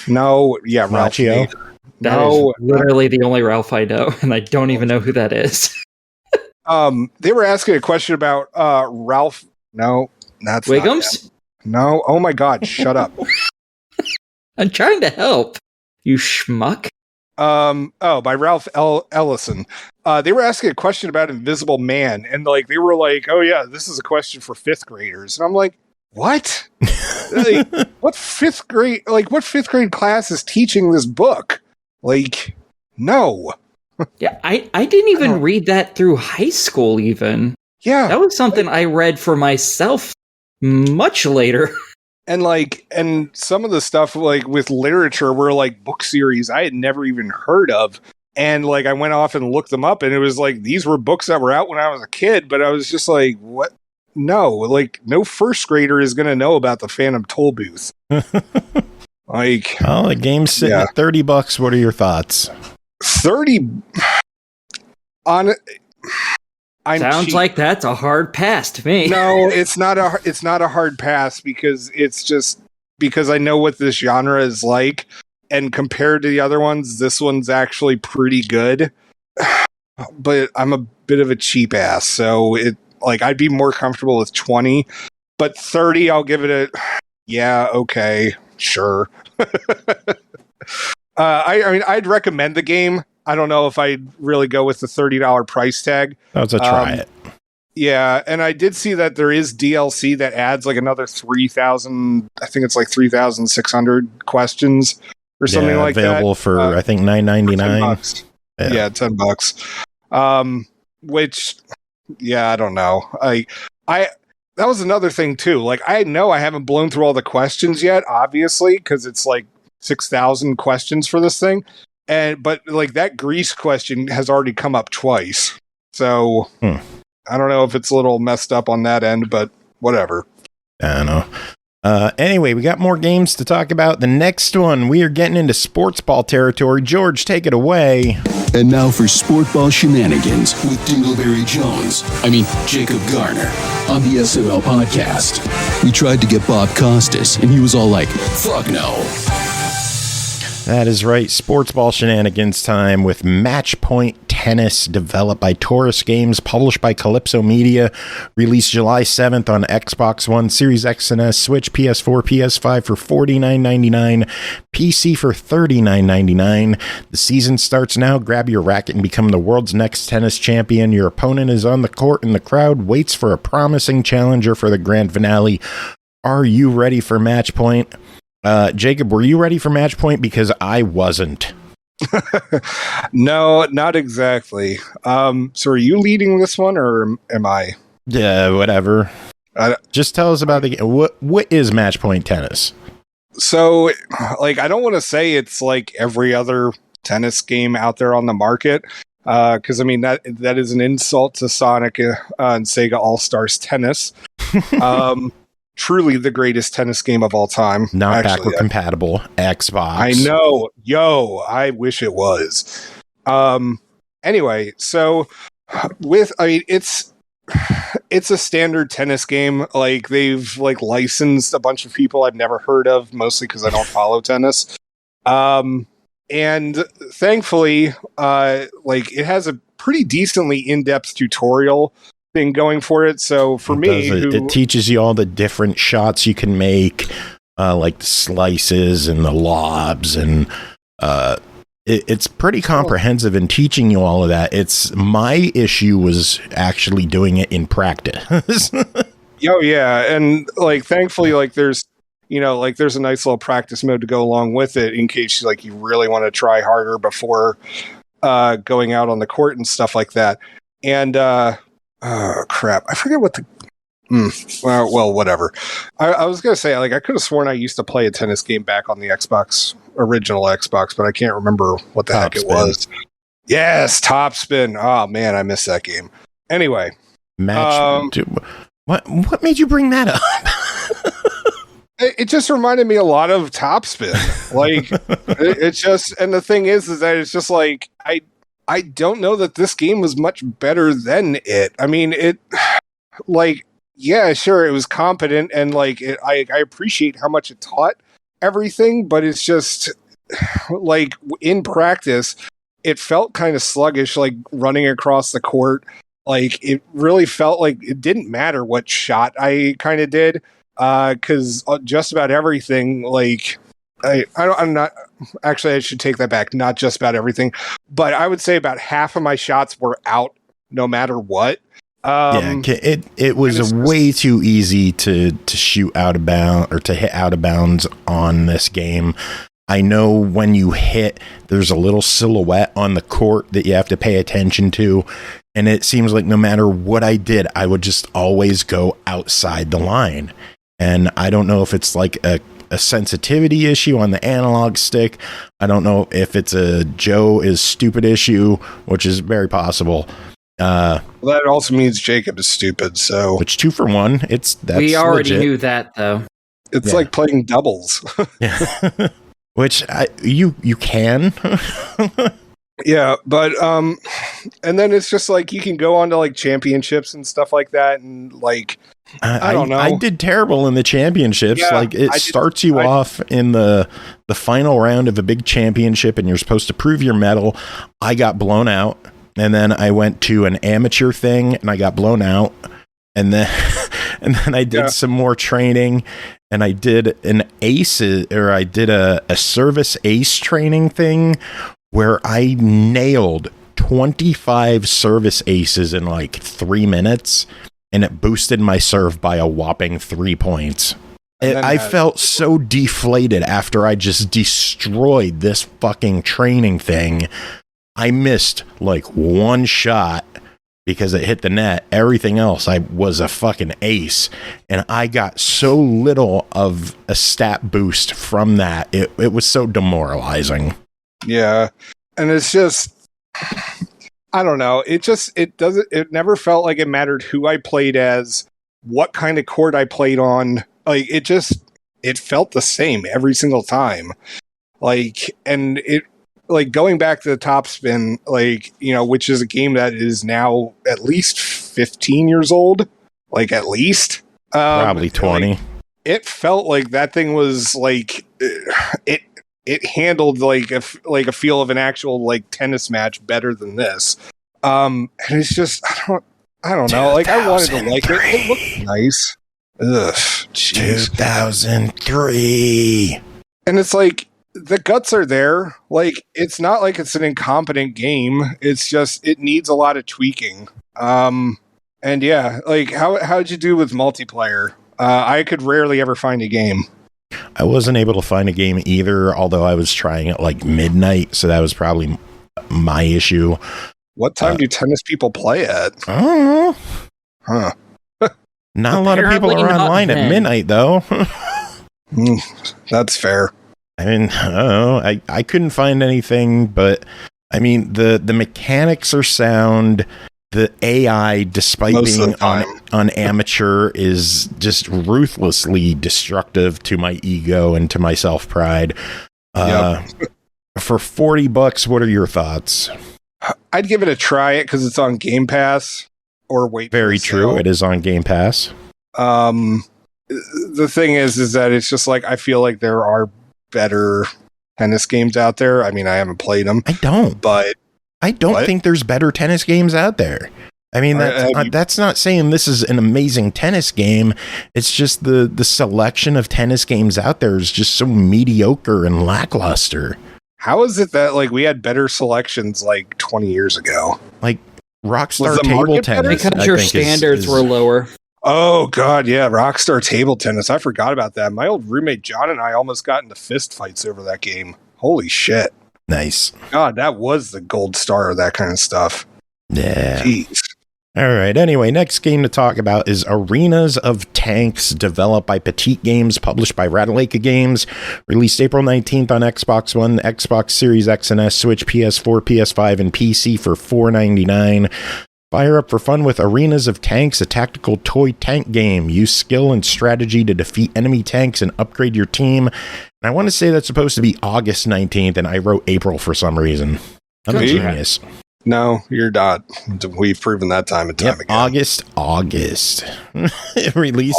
No, yeah, Ralph Macchio? Nader. That is literally the only Ralph I know, and I don't even know who that is. They were asking a question about Ralph. No, that's Wiggums? No, oh my God, shut up. I'm trying to help. You schmuck. By Ralph Ellison. They were asking a question about Invisible Man, and like they were like, "Oh yeah, this is a question for fifth graders," and I'm like, "What? Like, what fifth grade class is teaching this book?" Like, no. Yeah, I didn't even read that through high school. Even that was something I read for myself much later. And some of the stuff like with literature were like book series I had never even heard of. And like I went off and looked them up, and it was like these were books that were out when I was a kid, but I was just like, what? No, like no first grader is going to know about the Phantom Toll Booth. Like, oh, the game's sitting at $30. What are your thoughts? 30 on it. Sounds like that's a hard pass to me. No, it's not a hard pass because it's just because I know what this genre is like, and compared to the other ones, this one's actually pretty good. But I'm a bit of a cheap ass, so I'd be more comfortable with 20, but 30 I'll give it a okay, sure. I mean, I'd recommend the game. I don't know if I'd really go with the $30 price tag. That's a try it. Yeah, and I did see that there is DLC that adds like another 3,000. I think it's like 3,600 questions or something like available that. For I think $9.99. Yeah, $10. Which, I don't know. I that was another thing too. Like I know I haven't blown through all the questions yet, obviously, because it's like 6,000 questions for this thing. But like that Greece question has already come up twice. So I don't know if it's a little messed up on that end, but whatever. I don't know. Anyway, we got more games to talk about. The next one, we are getting into sports ball territory. George, take it away. And now for sport ball shenanigans with Dingleberry Jones. Jacob Garner on the SML podcast. We tried to get Bob Costas, and he was all like, fuck no. That is right. Sports ball shenanigans time with Matchpoint Tennis, developed by Torus Games, published by Kalypso Media, released July 7th on Xbox One, Series X and S, Switch, PS4, PS5 for $49.99, PC for $39.99. The season starts now. Grab your racket and become the world's next tennis champion. Your opponent is on the court and the crowd waits for a promising challenger for the grand finale. Are you ready for Matchpoint? Jacob, were you ready for Matchpoint? Because I wasn't. No, not exactly. So are you leading this one or am I? Yeah, whatever. Just tell us about the game. What is Matchpoint Tennis? So, like, I don't want to say it's like every other tennis game out there on the market. Because I mean that is an insult to Sonic and Sega All-Stars Tennis. Truly the greatest tennis game of all time. Not backward compatible. Xbox. I know. I wish it was. Anyway, so it's a standard tennis game. Like they've like licensed a bunch of people I've never heard of, mostly because I don't follow tennis. And thankfully, like it has a pretty decently in-depth tutorial thing going for it. So for me, it teaches you all the different shots you can make, like the slices and the lobs, and it's pretty comprehensive in teaching you all of that. It's my issue was actually doing it in practice. Oh yeah, and like thankfully, like there's a nice little practice mode to go along with it in case like you really want to try harder before going out on the court and stuff like that. And oh crap, I forget what well, whatever. I was gonna say, like, I could have sworn I used to play a tennis game back on the original Xbox, but I can't remember what the heck it was. Yes, Top Spin. Oh man, I missed that game. Anyway, what made you bring that up? It just reminded me a lot of Top Spin. Like, it's just, and the thing is that it's just like I don't know that this game was much better than it. I mean, it, like, yeah, sure, it was competent, and like, I appreciate how much it taught everything, but it's just, like, in practice, it felt kind of sluggish, like, running across the court. Like, it really felt like it didn't matter what shot I kind of did, because just about everything, like, I'm not, actually, I should take that back, not just about everything, but I would say about half of my shots were out no matter what. It was way too easy to shoot out of bounds or to hit out of bounds on this game. I know when you hit, there's a little silhouette on the court that you have to pay attention to. And it seems like no matter what I did, I would just always go outside the line. And I don't know if it's like a sensitivity issue on the analog stick. I don't know if it's a Joe is stupid issue, which is very possible. Well, that also means Jacob is stupid, so... Which 2 for 1, that's we already legit. knew that, though. It's like playing doubles. Yeah. Which you can. Yeah, but and then it's just like you can go on to like championships and stuff like that, and like I don't know. I did terrible in the championships. Yeah, like it starts you off in the final round of a big championship, and you're supposed to prove your medal. I got blown out, and then I went to an amateur thing, and I got blown out, and then I did some more training. And I did an ace, or I did a service ace training thing where I nailed 25 service aces in like 3 minutes, and it boosted my serve by a whopping 3 points. I felt so deflated after I just destroyed this fucking training thing. I missed like 1 shot because it hit the net. Everything else, I was a fucking ace. And I got so little of a stat boost from that. It was so demoralizing. Yeah. And it's just, I don't know. It never felt like it mattered who I played as, what kind of court I played on. Like, it felt the same every single time. Like, and it, like, going back to the Top Spin, like, you know, which is a game that is now at least 15 years old, like, at least. Probably 20. Like, it felt like that thing was, like, it handled, like, a feel of an actual, like, tennis match better than this. And it's just, I don't know. Like, I wanted to like it. It looked nice. Ugh, jeez. 2003. And it's like, the guts are there. Like, it's not like it's an incompetent game. It's just, it needs a lot of tweaking. And yeah, like, how'd you do with multiplayer? I could rarely ever find a game. I wasn't able to find a game either, although I was trying at like midnight, so that was probably my issue. What time do tennis people play at? I don't know. Huh. Not a lot of people are online at midnight, though. That's fair. I mean, I don't know. I couldn't find anything, but I mean, the mechanics are sound. The AI, despite being on amateur, is just ruthlessly destructive to my ego and to my self-pride. For $40, what are your thoughts? I'd give it a try because it's on Game Pass. Or wait. Very true. It is on Game Pass. The thing is that it's just like, I feel like there are better tennis games out there. I mean, I haven't played them. I don't. But I don't think there's better tennis games out there. I mean, that's not saying this is an amazing tennis game. It's just the selection of tennis games out there is just so mediocre and lackluster. How is it that, like, we had better selections like 20 years ago? Like Rockstar Table Tennis. Because your standards were lower. Oh, God, yeah. Rockstar Table Tennis. I forgot about that. My old roommate John and I almost got into fist fights over that game. Holy shit. Nice. God, that was the gold star of that kind of stuff. Yeah. Jeez. All right. Anyway, next game to talk about is Arenas of Tanks, developed by Petite Games, published by Ratalaika Games, released April 19th on Xbox One, Xbox Series X and S, Switch, PS4, PS5, and PC for $4.99. Fire up for fun with Arenas of Tanks, a tactical toy tank game. Use skill and strategy to defeat enemy tanks and upgrade your team. And I want to say that's supposed to be August 19th, and I wrote April for some reason. I'm a genius. No, you're not. We've proven that time and time again. August. Released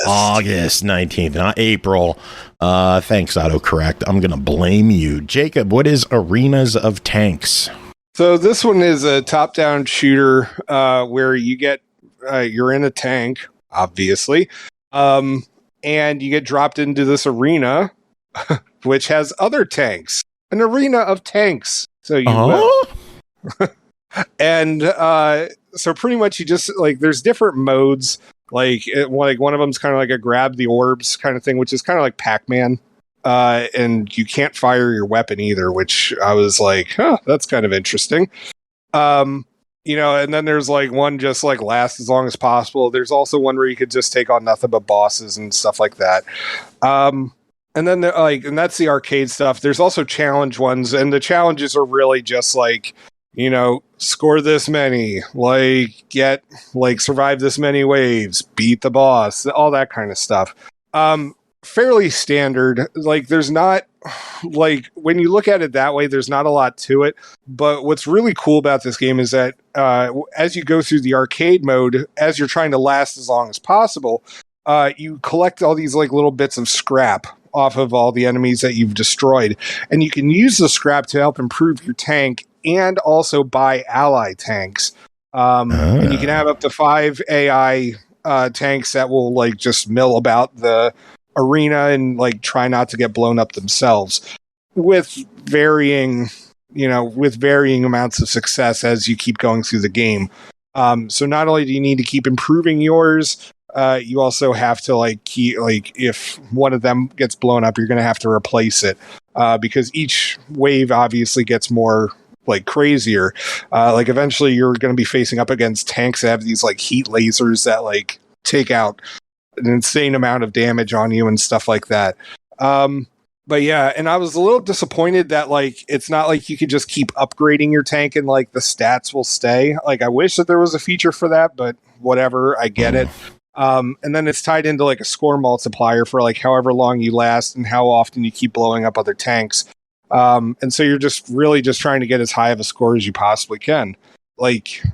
August 19th, not April. Thanks, autocorrect. I'm going to blame you. Jacob, what is Arenas of Tanks? So this one is a top-down shooter where you get you're in a tank, obviously, and you get dropped into this arena, which has other tanks. An arena of tanks. So you will. And so pretty much you just like there's different modes. Like one of them's kind of like a grab the orbs kind of thing, which is kind of like Pac-Man. And you can't fire your weapon either, which I was like, that's kind of interesting. And then there's like one just like last as long as possible. There's also one where you could just take on nothing but bosses and stuff like that. And then and that's the arcade stuff. There's also challenge ones, and the challenges are really just like, score this many, survive this many waves, beat the boss, all that kind of stuff. Fairly standard. Like, there's not, like, when you look at it that way, there's not a lot to it. But what's really cool about this game is that as you go through the arcade mode, as you're trying to last as long as possible, you collect all these, like, little bits of scrap off of all the enemies that you've destroyed. And you can use the scrap to help improve your tank and also buy ally tanks. And you can have up to 5 AI tanks that will like just mill about the arena and like try not to get blown up themselves with varying amounts of success as you keep going through the game. So not only do you need to keep improving yours, you also have to keep if one of them gets blown up, you're going to have to replace it because each wave obviously gets more crazier. Eventually you're going to be facing up against tanks that have these heat lasers that take out an insane amount of damage on you and stuff like that. But yeah, and I was a little disappointed that it's not like you could just keep upgrading your tank and the stats will stay. I wish that there was a feature for that, but whatever, I get it. And then it's tied into a score multiplier for however long you last and how often you keep blowing up other tanks. And so you're just really just trying to get as high of a score as you possibly can.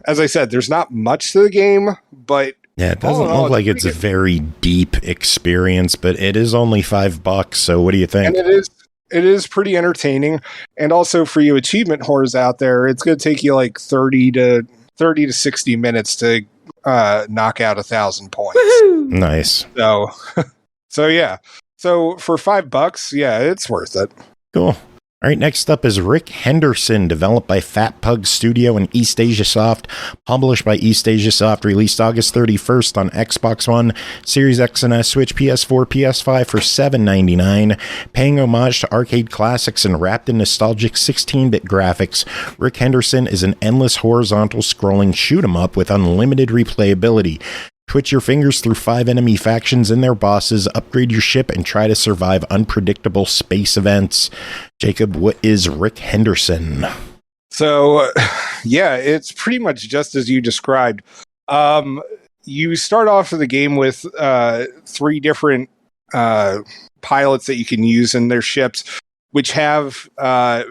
As I said, there's not much to the game, but yeah, it doesn't look like it's a very deep experience, but it is only $5. So what do you think? And it is pretty entertaining. And also for you achievement whores out there, it's going to take you 30 to 60 minutes to knock out 1,000 points. Woo-hoo! Nice. So yeah. So for $5, yeah, it's worth it. Cool. All right, next up is Rick Henderson, developed by Fat Pug Studio and eastasiasoft, published by eastasiasoft, released August 31st on Xbox One, Series X and S, Switch, PS4, PS5 for $7.99. Paying homage to arcade classics and wrapped in nostalgic 16-bit graphics, Rick Henderson is an endless horizontal scrolling shoot-'em-up with unlimited replayability. Twitch your fingers through 5 enemy factions and their bosses, upgrade your ship, and try to survive unpredictable space events. Jacob, what is Rick Henderson? So, yeah, it's pretty much just as you described. You start off the game with 3 different pilots that you can use in their ships, which have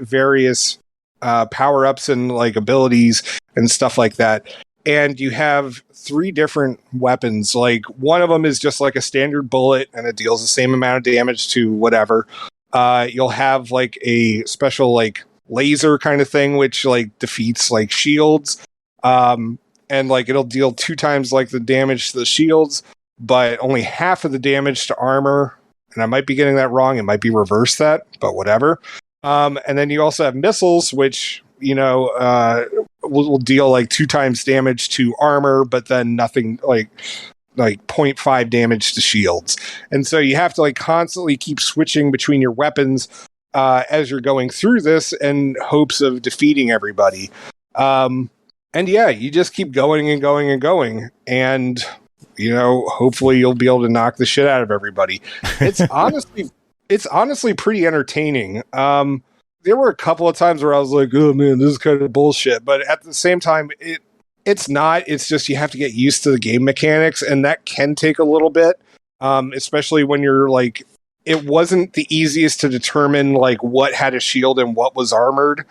various power-ups and abilities and stuff like that. And you have 3 different weapons. One of them is just a standard bullet, and it deals the same amount of damage to whatever. You'll have a special laser kind of thing, which defeats shields. And it'll deal 2 times the damage to the shields, but only half of the damage to armor. And I might be getting that wrong. It might be reverse that, but whatever. And then you also have missiles, which will deal 2 times damage to armor, but then nothing 0.5 damage to shields. And so you have to constantly keep switching between your weapons as you're going through this in hopes of defeating everybody. And yeah, you just keep going and going and going. And, hopefully you'll be able to knock the shit out of everybody. It's honestly pretty entertaining. There were a couple of times where I was like, oh man, this is kind of bullshit. But at the same time, it's not. It's just you have to get used to the game mechanics, and that can take a little bit, especially when you're it wasn't the easiest to determine what had a shield and what was armored.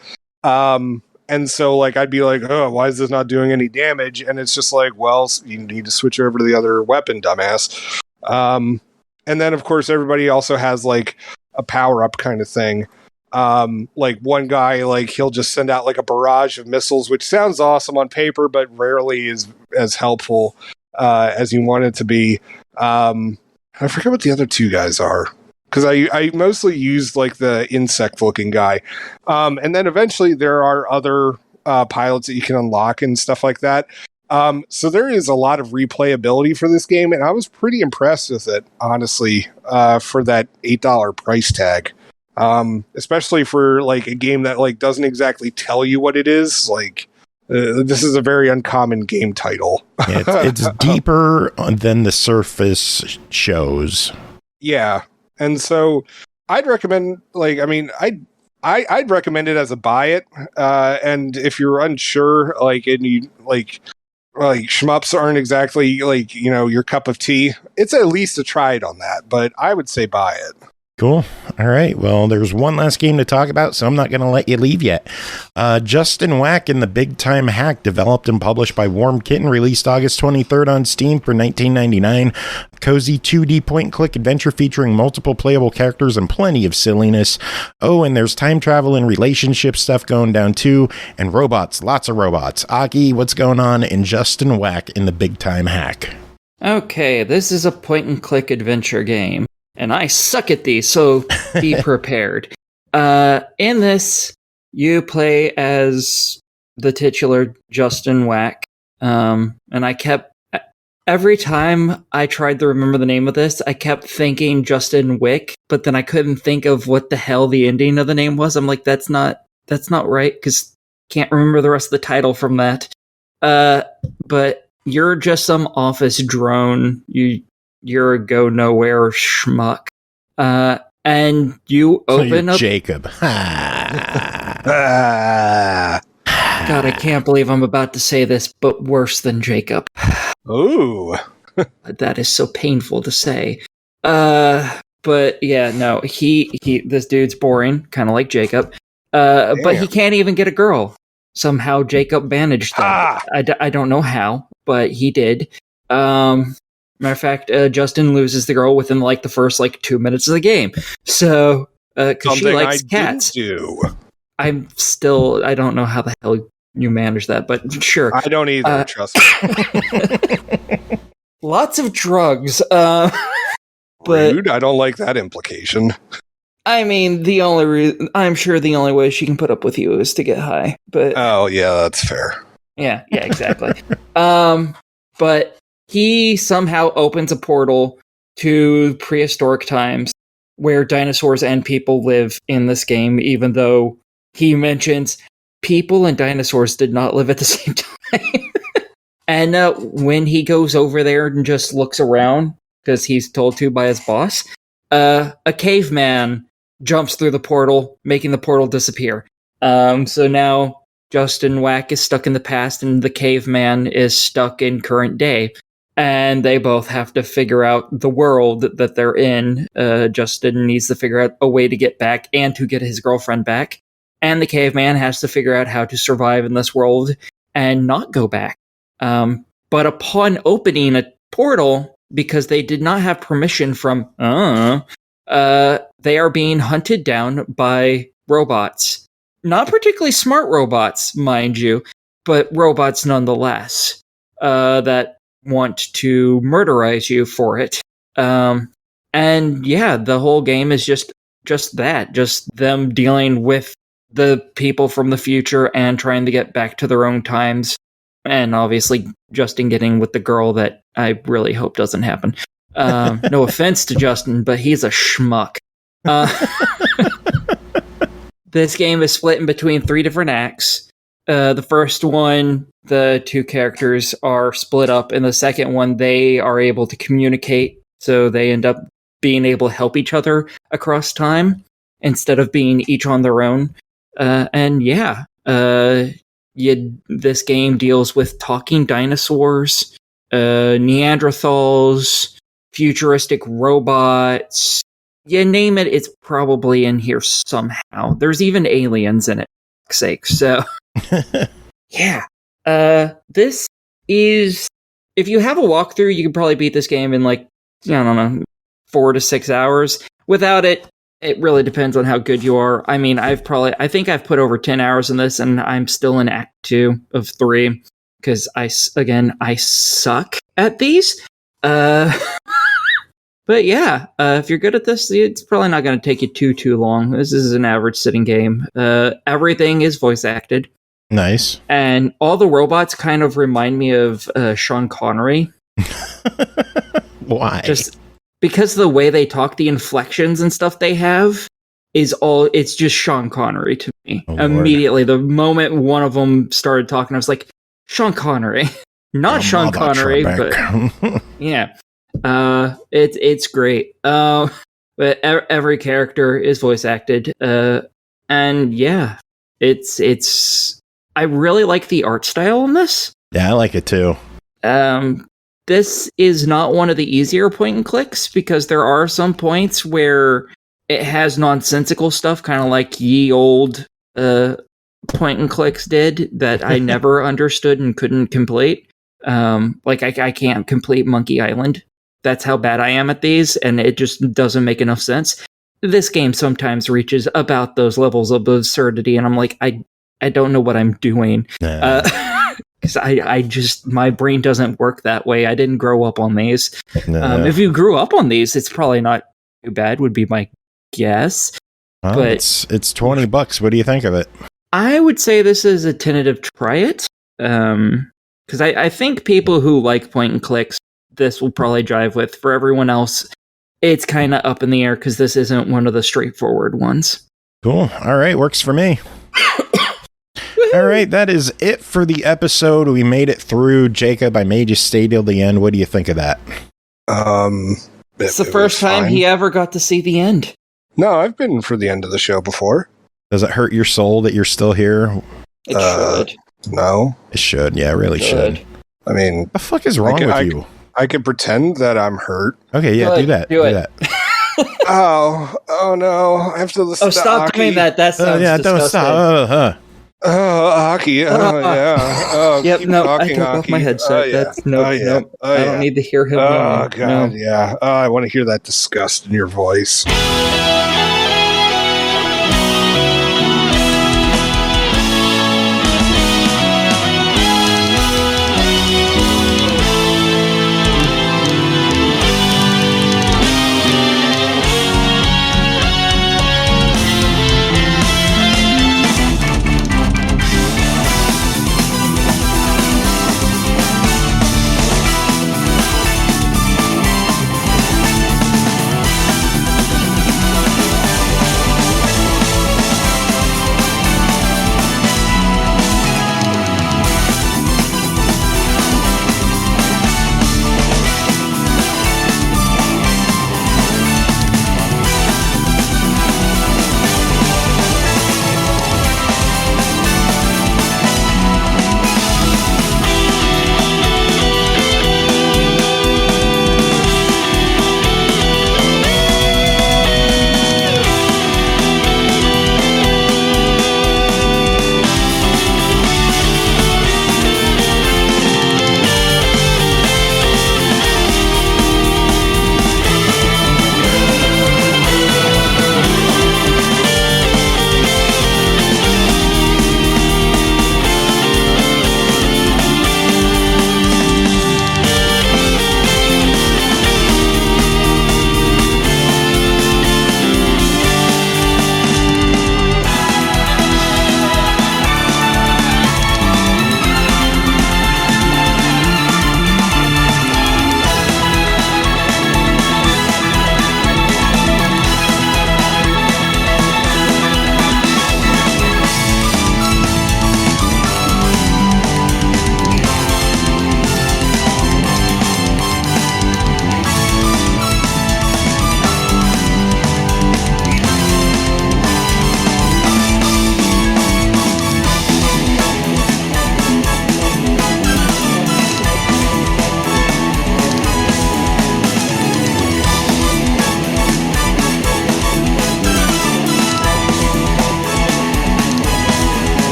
And so, like, I'd be like, oh, why is this not doing any damage? And it's just like, well, you need to switch over to the other weapon, dumbass. And then, of course, everybody also has, like, a power-up kind of thing. Like, one guy, like, he'll just send out, like, a barrage of missiles, which sounds awesome on paper, but rarely is as helpful as you want it to be. I forget what the other two guys are. Because I mostly used, like, the insect-looking guy. And then eventually there are other pilots that you can unlock and stuff like that. So there is a lot of replayability for this game, and I was pretty impressed with it, honestly, for that $8 price tag. Especially for, like, a game that, like, doesn't exactly tell you what it is. Like, this is a very uncommon game title. It's deeper than the surface shows. Yeah. And so I'd recommend, like, I mean, I'd recommend it as a buy it. And if you're unsure, like, and you like shmups aren't exactly, like, you know, your cup of tea, it's at least a try it on that, but I would say buy it. Cool. All right. Well, there's one last game to talk about, so I'm not going to let you leave yet. Justin Wack and the Big Time Hack, developed and published by Warm Kitten, released August 23rd on Steam for $19.99. Cozy 2D point-and-click adventure featuring multiple playable characters and plenty of silliness. Oh, and there's time travel and relationship stuff going down too, and robots, lots of robots. Aki, what's going on in Justin Wack in the Big Time Hack? Okay, this is a point-and-click adventure game. And I suck at these, so be prepared. In this, you play as the titular Justin Wack. And I kept, every time I tried to remember the name of this, I kept thinking Justin Wick, but then I couldn't think of what the hell the ending of the name was. I'm like, that's not right, because can't remember the rest of the title from that. But you're just some office drone. You're a go-nowhere schmuck. And you open up... Jacob. God, I can't believe I'm about to say this, but worse than Jacob. Ooh. That is so painful to say. But yeah, no, this dude's boring, kind of like Jacob. But he can't even get a girl. Somehow Jacob managed that. I don't know how, but he did. Matter of fact, Justin loses the girl within, like, the first, like, 2 minutes of the game. So, because she likes cats. I don't know how the hell you manage that, but sure. I don't either, trust me. Lots of drugs. But rude, I don't like that implication. I mean, I'm sure the only way she can put up with you is to get high. But oh, yeah, that's fair. Yeah, exactly. But he somehow opens a portal to prehistoric times where dinosaurs and people live in this game, even though he mentions people and dinosaurs did not live at the same time. And when he goes over there and just looks around, because he's told to by his boss, a caveman jumps through the portal, making the portal disappear. So now Justin Wack is stuck in the past and the caveman is stuck in current day. And they both have to figure out the world that they're in. Justin needs to figure out a way to get back and to get his girlfriend back. And the caveman has to figure out how to survive in this world and not go back. But upon opening a portal, because they did not have permission from... they are being hunted down by robots. Not particularly smart robots, mind you, but robots nonetheless. That want to murderize you for it. And yeah, the whole game is just that. Just them dealing with the people from the future and trying to get back to their own times. And obviously Justin getting with the girl that I really hope doesn't happen. No offense to Justin, but he's a schmuck. This game is split in between 3 different acts. The first one, the 2 characters are split up. In the second one, they are able to communicate, so they end up being able to help each other across time instead of being each on their own. This game deals with talking dinosaurs, Neanderthals, futuristic robots. You name it, it's probably in here somehow. There's even aliens in it, for fuck's sake. So Yeah. This is, if you have a walkthrough, you can probably beat this game in like, I don't know, 4 to 6 hours. Without it, it really depends on how good you are. I mean, I think I've put over 10 hours in this, and I'm still in Act 2 of 3, because I suck at these. But yeah, if you're good at this, it's probably not going to take you too long. This is an average sitting game. Everything is voice acted. Nice. And all the robots kind of remind me of Sean Connery. Why? Just because the way they talk, the inflections and stuff they have it's just Sean Connery to me. Oh, immediately, the moment one of them started talking, I was like, Sean Connery. Not Sean Connery, but yeah. It's great. But every character is voice acted. And yeah, it's I really like the art style in this. Yeah, I like it too. This is not one of the easier point and clicks, because there are some points where it has nonsensical stuff, kind of like ye old point and clicks did, that I never understood and couldn't complete. Like I can't complete Monkey Island. That's how bad I am at these, and it just doesn't make enough sense. This game sometimes reaches about those levels of absurdity, and I'm like, I don't know what I'm doing. Because I just, my brain doesn't work that way. I didn't grow up on these. If you grew up on these, it's probably not too bad, would be my guess. Well, but it's $20. What do you think of it? I would say this is a tentative try it. Because I think people who like point and clicks, this will probably drive with. For everyone else, it's kind of up in the air, because this isn't one of the straightforward ones. Cool. All right. Works for me. All right. That is it for the episode. We made it through. Jacob, I made you stay till the end. What do you think of that? It's the first time he ever got to see the end. No, I've been for the end of the show before. Does it hurt your soul that you're still here? It should. No. It should. Yeah, it really should. I mean, what the fuck is wrong with you? I could pretend that I'm hurt. Okay, yeah, do that. Do that. Oh no! I have to listen. Oh, stop doing that. That sounds disgusting. Don't stop. Aki. Yeah. Oh, yep. No, I took Aki. off my headset. That's nope. I don't need to hear him. Oh god. Yeah. Oh, I want to hear that disgust in your voice.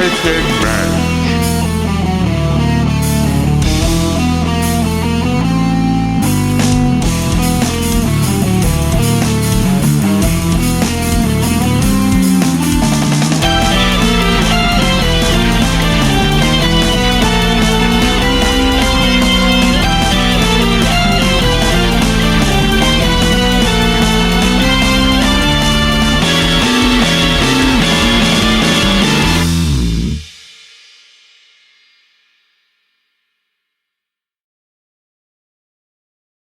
Richard